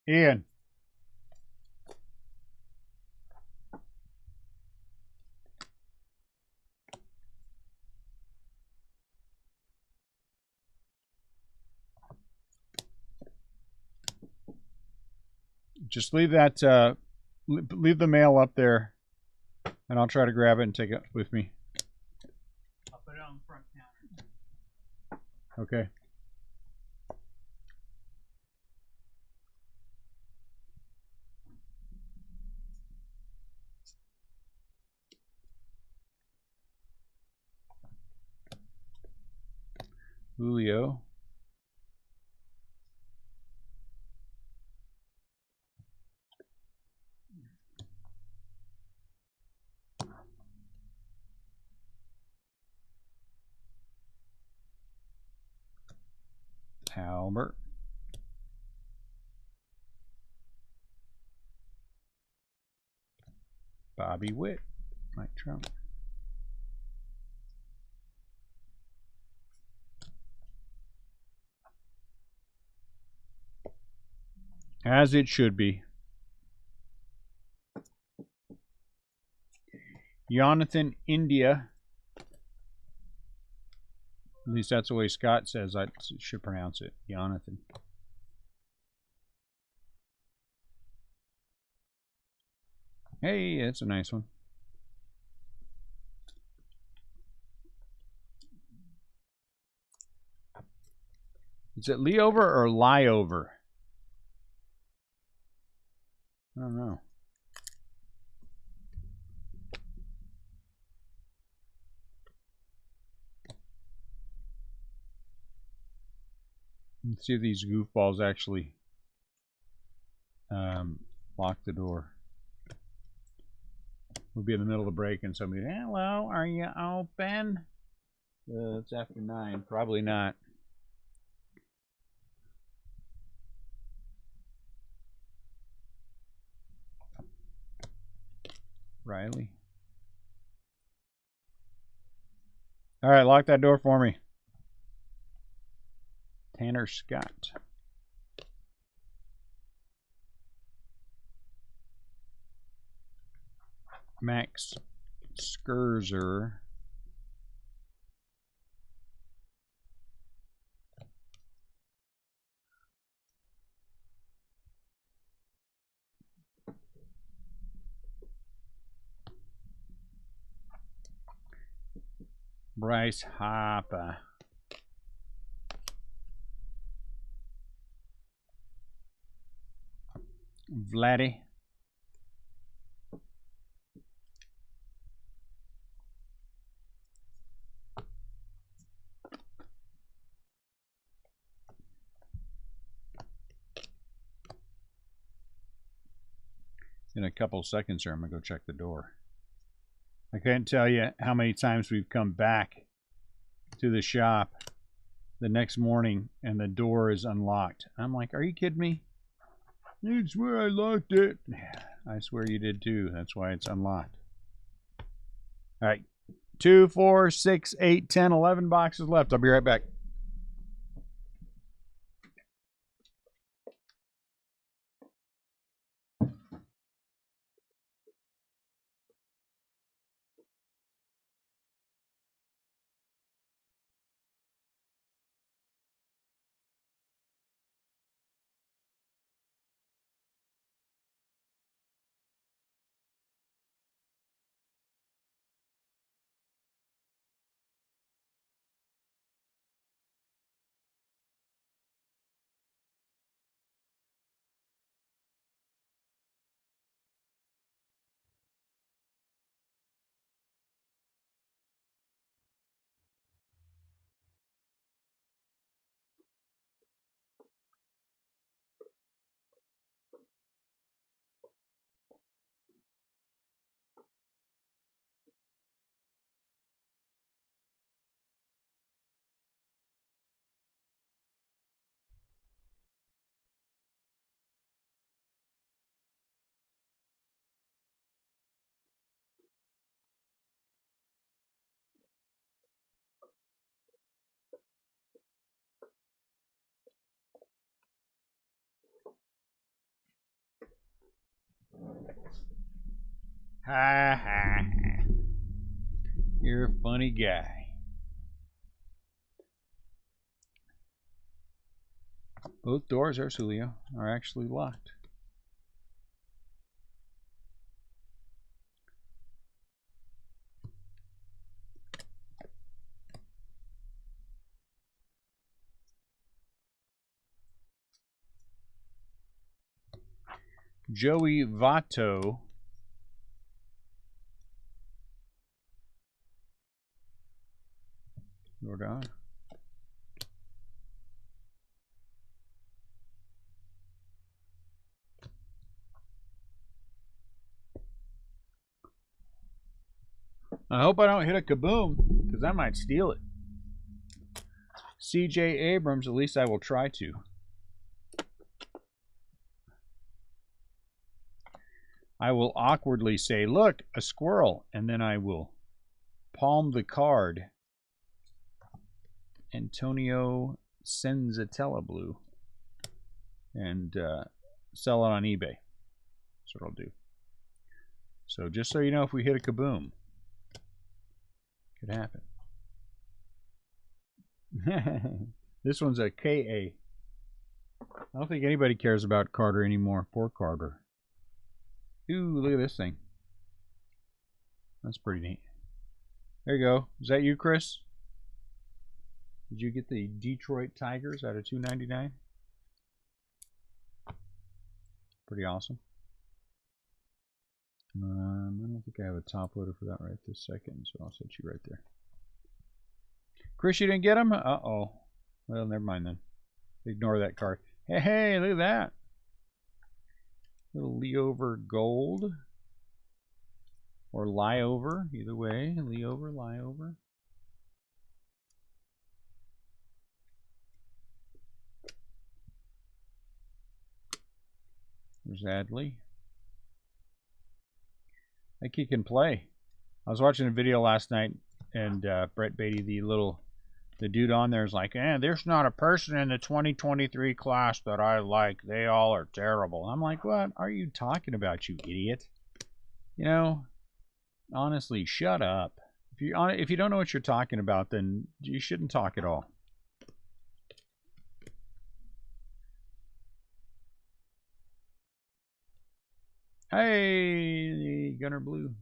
Ian. Just leave that, leave the mail up there, and I'll try to grab it and take it with me. I'll put it on the front counter. Okay. Julio. Albert. Bobby Witt. Mike Trout. As it should be. Jonathan India. At least that's the way Scott says I should pronounce it. Jonathan. Hey, that's a nice one. Is it Leover or Lieover? I don't know. Let's see if these goofballs actually lock the door. We'll be in the middle of the break and somebody, hello, are you open? It's after 9. Probably not. Riley. All right, lock that door for me. Tanner Scott. Max Scherzer. Bryce Harper. Vladdy. In a couple of seconds here, I'm going to go check the door. I can't tell you how many times we've come back to the shop the next morning and the door is unlocked. I'm like, are you kidding me? I swear I locked it. I swear you did too. That's why it's unlocked. All right. 2, 4, 6, 8, 10, 11 boxes left. I'll be right back. Ha ha. You're a funny guy. Both doors, there's Julio, are actually locked. Joey Votto. Jordan. I hope I don't hit a kaboom, because I might steal it. CJ Abrams, at least I will try to. I will awkwardly say, look, a squirrel, and then I will palm the card. Antonio Senzatella Blue. And sell it on eBay. That's what I'll do. So just so you know, if we hit a kaboom, could happen. This one's a KA. I don't think anybody cares about Carter anymore. Poor Carter. Ooh, look at this thing. That's pretty neat. There you go. Is that you, Chris? Did you get the Detroit Tigers out of $2.99? Pretty awesome. I don't think I have a top loader for that right this second, so I'll set you right there. Chris, you didn't get them? Uh-oh. Well, never mind then. Ignore that card. Hey, hey, look at that. Little Leover Gold. Or lie over, either way. Leover, lie over. There's Adley. I think he can play. I was watching a video last night, and Brett Beatty, the dude on there is like, there's not a person in the 2023 class that I like. They all are terrible. I'm like, what are you talking about, you idiot? You know, honestly, shut up. If you don't know what you're talking about, then you shouldn't talk at all. Hey, Gunner Blue.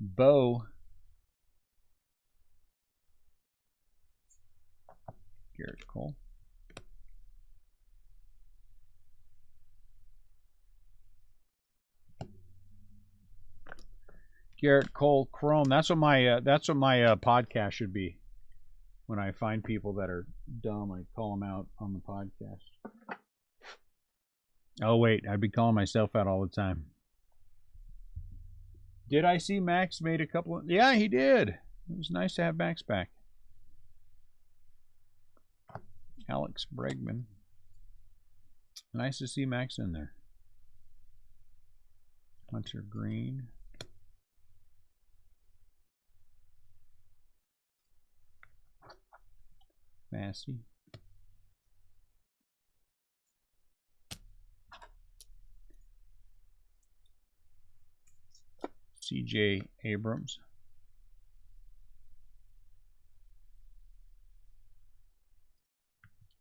Bo. Garrett Cole. Garrett Cole Chrome. That's what my podcast should be. When I find people that are dumb, I call them out on the podcast. Oh wait, I'd be calling myself out all the time. Did I see Max made a couple of... Yeah, he did. It was nice to have Max back. Alex Bregman. Nice to see Max in there. Hunter Green. Massey. CJ Abrams.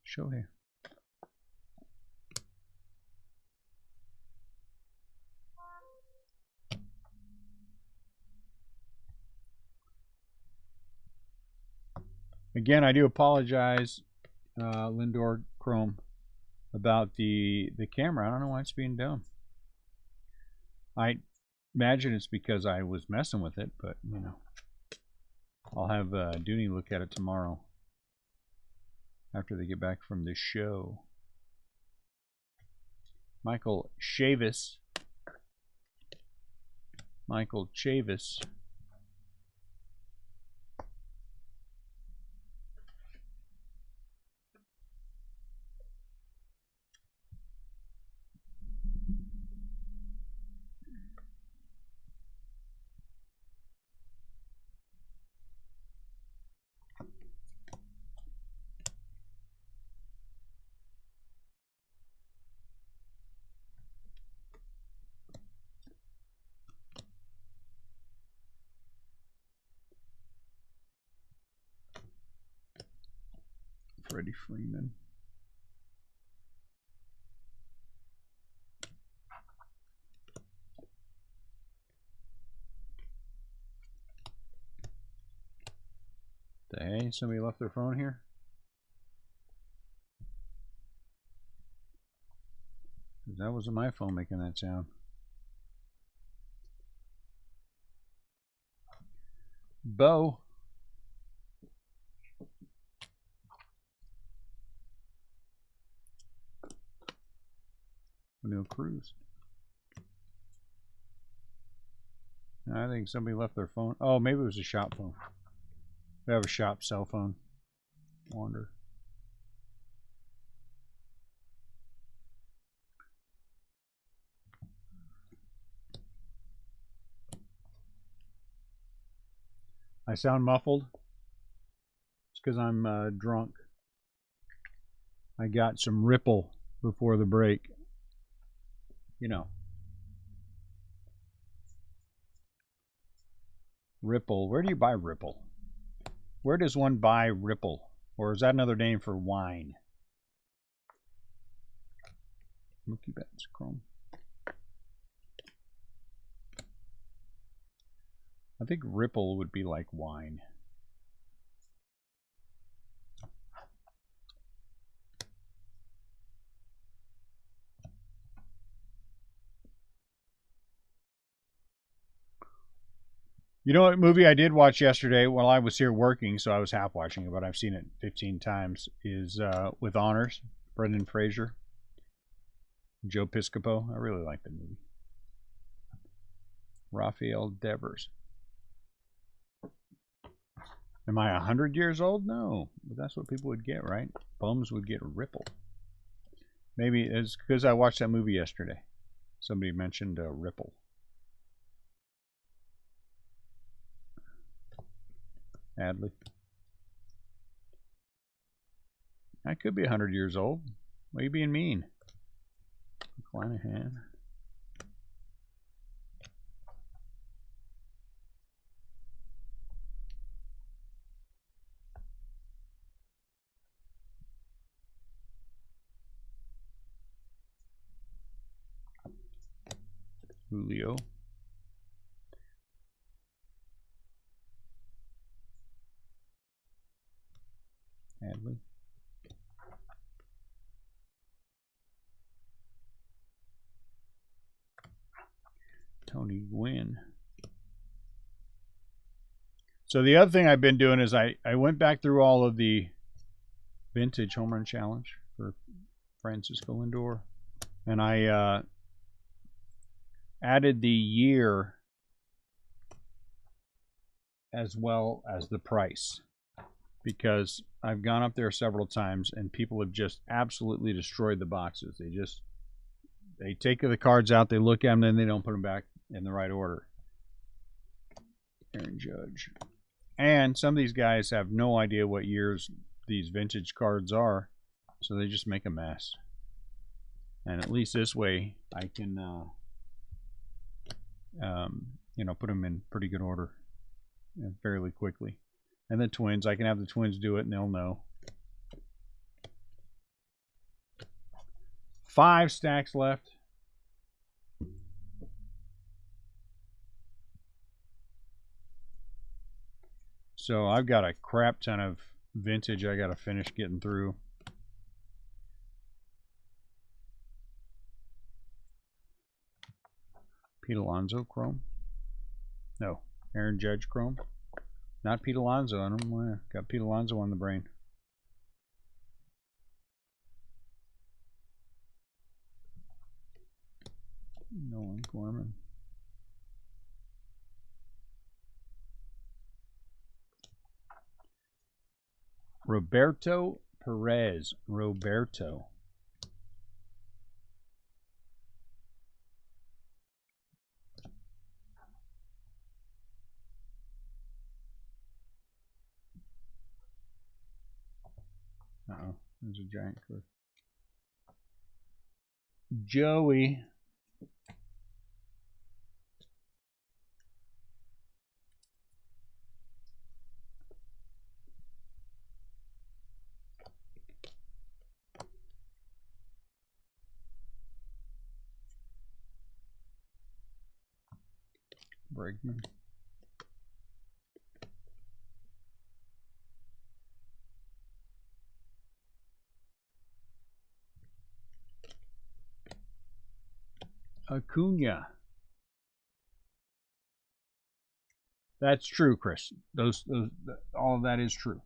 Shohei. Again, I do apologize, Lindor Chrome, about the camera. I don't know why it's being dumb. I imagine it's because I was messing with it, but you know, I'll have Dooney look at it tomorrow after they get back from the show. Michael Chavis. Michael Chavis. Freddie Freeman. Hey, somebody left their phone here? That wasn't my phone making that sound. Bo. Neil Cruz. I think somebody left their phone. Oh, maybe it was a shop phone. We have a shop cell phone. Wonder. I sound muffled. It's because I'm drunk. I got some Ripple before the break. You know. Ripple. Where do you buy Ripple? Where does one buy Ripple? Or is that another name for wine? Mookie Betts, Chrome. I think Ripple would be like wine. You know what movie I did watch yesterday while I was here working, so I was half watching it, but I've seen it 15 times, is With Honors, Brendan Fraser, Joe Piscopo. I really like the movie. Rafael Devers. Am I 100 years old? No, but that's what people would get, right? Bums would get a ripple. Maybe it's because I watched that movie yesterday. Somebody mentioned a ripple. Adley. I could be 100 years old. Why are you being mean? Kleinahan. Julio. Adley. Tony Gwynn. So the other thing I've been doing is I went back through all of the vintage home run challenge for Francisco Lindor, and I added the year as well as the price, because I've gone up there several times and people have just absolutely destroyed the boxes. They take the cards out, they look at them, then they don't put them back in the right order. Aaron Judge. And some of these guys have no idea what years these vintage cards are, so they just make a mess. And at least this way, I can, put them in pretty good order fairly quickly. And the Twins, I can have the Twins do it, and they'll know. 5 stacks left. So I've got a crap ton of vintage I got to finish getting through. Pete Alonso Chrome? No. Aaron Judge Chrome? Not Pete Alonso. I don't know why. Got Pete Alonso on the brain. Nolan Gorman. Roberto Perez. Roberto. Uh-oh. There's a giant curve. Joey. Bregman. Acuna. That's true, Chris. Those all of that is true.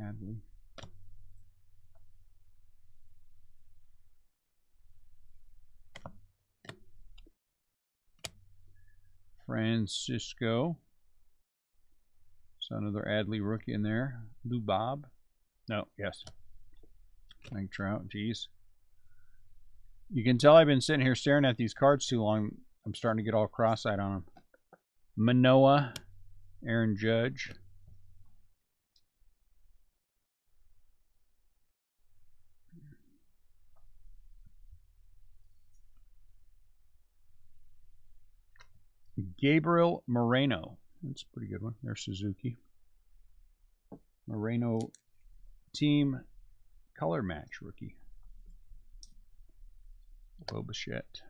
Adley. Francisco. So another Adley rookie in there. Lou Bob. No, yes. Mike Trout. Jeez. You can tell I've been sitting here staring at these cards too long. I'm starting to get all cross-eyed on them. Manoah. Aaron Judge. Gabriel Moreno. That's a pretty good one. There's Suzuki. Moreno team color match rookie. Bobichette.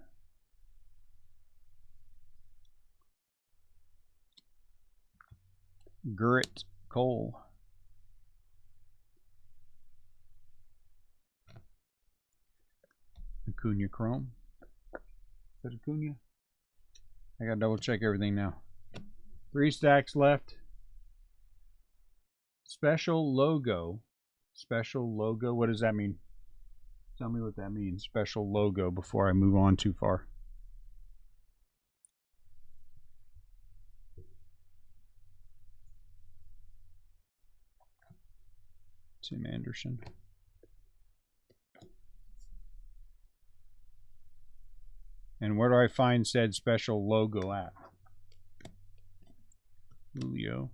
Gerrit Cole. Acuna Chrome. Is that Acuna? I gotta double check everything now. 3 stacks left. Special logo. Special logo. What does that mean? Tell me what that means. Special logo before I move on too far. Tim Anderson. And where do I find said special logo at? Julio.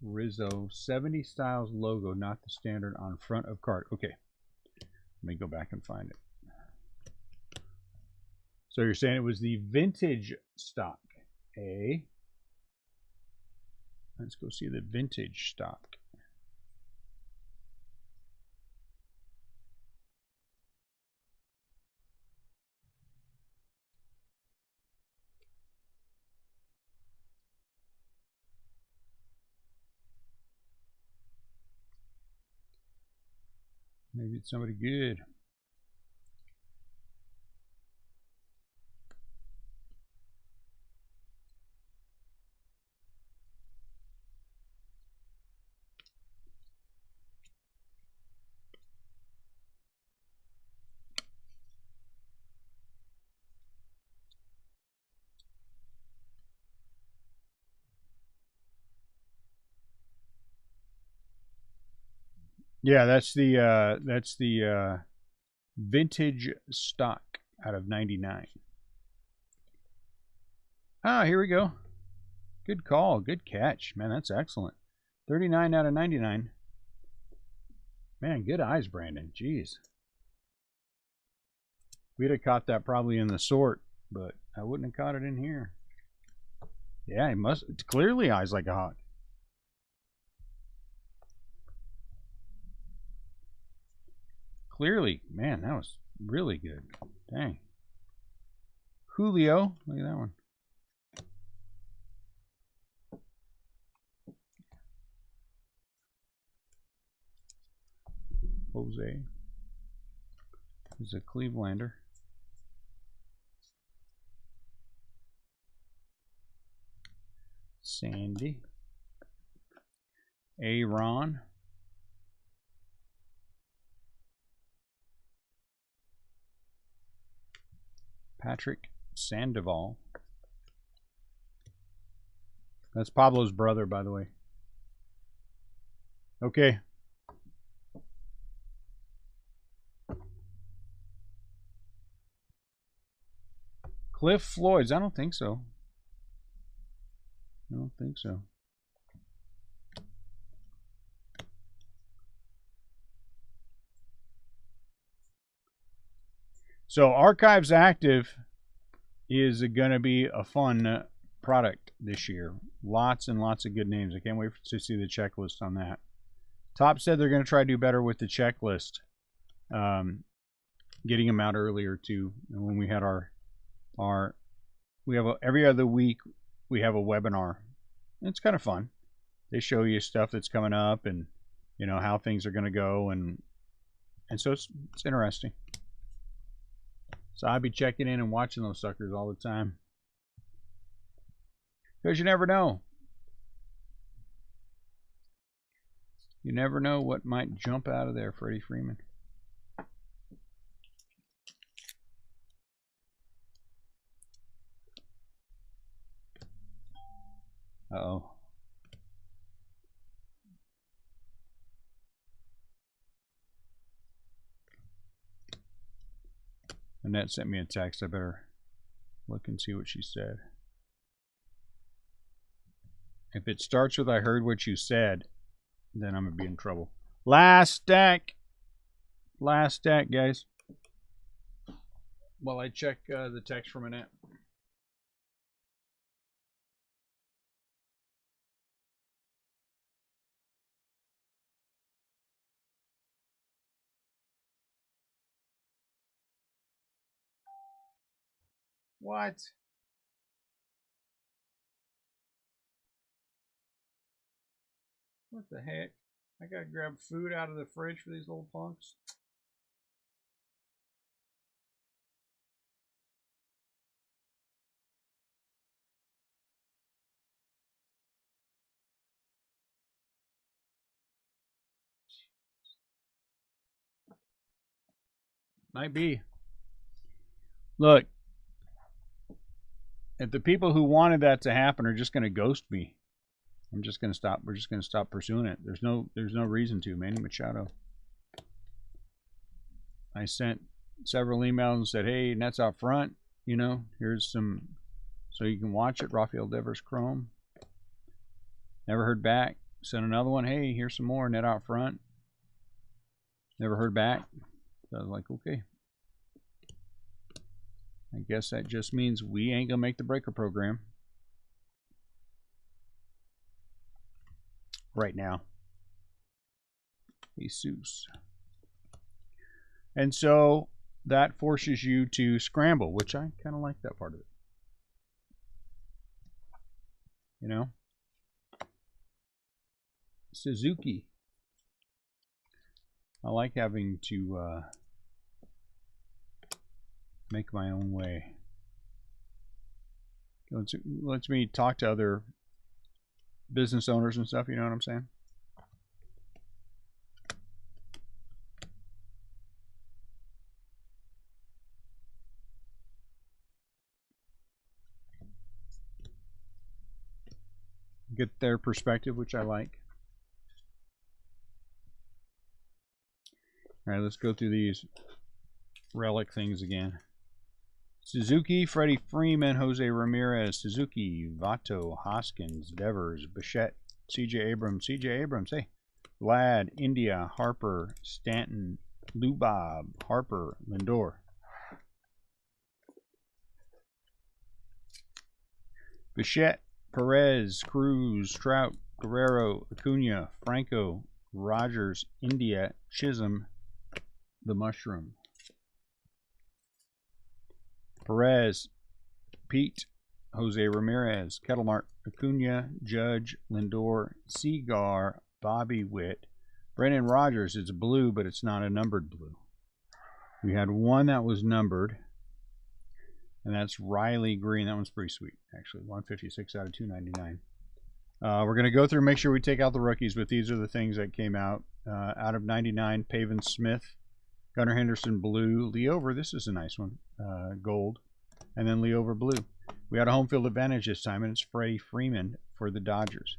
Rizzo 70 styles logo, not the standard on front of card. Okay, let me go back and find it. So you're saying it was the vintage stock, eh? Let's go see the vintage stock. Maybe it's somebody good. Yeah, that's the vintage stock out of 99. Ah, here we go. Good call. Good catch. Man, that's excellent. 39 out of 99. Man, good eyes, Brandon. Jeez. We'd have caught that probably in the sort, but I wouldn't have caught it in here. Yeah, he must. It's clearly eyes like a hawk. Clearly. Man, that was really good. Dang. Julio. Look at that one. Jose is a Clevelander. Sandy. Aaron. Patrick Sandoval. That's Pablo's brother, by the way. Okay. Cliff Floyd's. I don't think so. I don't think so. So Archives Active is going to be a fun product this year. Lots and lots of good names. I can't wait to see the checklist on that. Top said they're going to try to do better with the checklist. Getting them out earlier too. And when we had every other week we have a webinar. It's kind of fun. They show you stuff that's coming up and you know how things are going to go and so it's interesting. So I'll be checking in and watching those suckers all the time. Because you never know. You never know what might jump out of there, Freddie Freeman. Uh-oh. Annette sent me a text. I better look and see what she said. If it starts with I heard what you said, then I'm going to be in trouble. Last stack. Last stack, guys. While I check the text from Annette. What? What the heck? I gotta grab food out of the fridge for these little punks. Might be. Look, if the people who wanted that to happen are just going to ghost me, I'm just going to stop. We're just going to stop pursuing it. There's no reason to. Manny Machado. I sent several emails and said, hey, Nets out front. You know, here's some, so you can watch it. Rafael Devers Chrome. Never heard back. Sent another one. Hey, here's some more. Net out front. Never heard back. So I was like, okay. I guess that just means we ain't gonna make the breaker program right now. Jesus. And so that forces you to scramble, which I kind of like that part of it. You know? Suzuki. I like having to make my own way. Lets me talk to other business owners and stuff, you know what I'm saying? Get their perspective, which I like. All right, let's go through these relic things again. Suzuki, Freddie Freeman, Jose Ramirez, Suzuki, Vato, Hoskins, Devers, Bichette, CJ Abrams, hey, Vlad, India, Harper, Stanton, Lubob, Harper, Lindor. Bichette, Perez, Cruz, Trout, Guerrero, Acuna, Franco, Rogers, India, Chisholm, the Mushroom. Perez, Pete, Jose Ramirez, Kettlemart, Acuna, Judge, Lindor, Seagar, Bobby Witt, Brendan Rogers. It's blue, but it's not a numbered blue. We had one that was numbered, and that's Riley Green. That one's pretty sweet, actually. 156 out of 299. We're going to go through and make sure we take out the rookies, but these are the things that came out. Out of 99, Pavin Smith, Gunnar Henderson blue, Leover, this is a nice one, gold, and then Leover blue. We had a home field advantage this time, and it's Freddie Freeman for the Dodgers.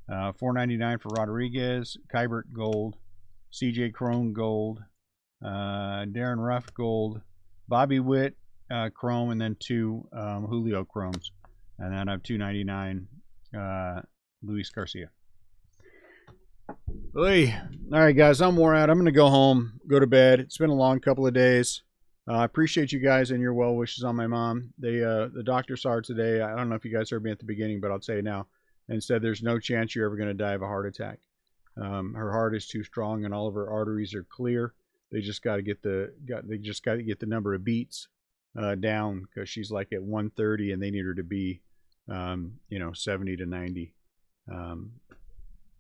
$4.99 for Rodriguez, Kybert gold, CJ Cron gold, Darren Ruff gold, Bobby Witt chrome, and then two Julio chromes, and then I have $2.99 Luis Garcia. Oy. All right, guys, I'm wore out. I'm going to go home, go to bed. It's been a long couple of days. I appreciate you guys and your well wishes on my mom. The doctor saw her today. I don't know if you guys heard me at the beginning, but I'll say it now, and said there's no chance you're ever going to die of a heart attack. Her heart is too strong, and all of her arteries are clear. They just got to get the number of beats down, because she's like at 130, and they need her to be 70 to 90.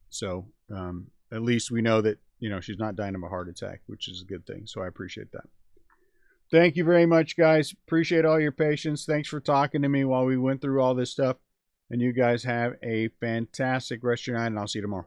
So at least we know that, she's not dying of a heart attack, which is a good thing. So I appreciate that. Thank you very much, guys. Appreciate all your patience. Thanks for talking to me while we went through all this stuff. And you guys have a fantastic rest of your night, and I'll see you tomorrow.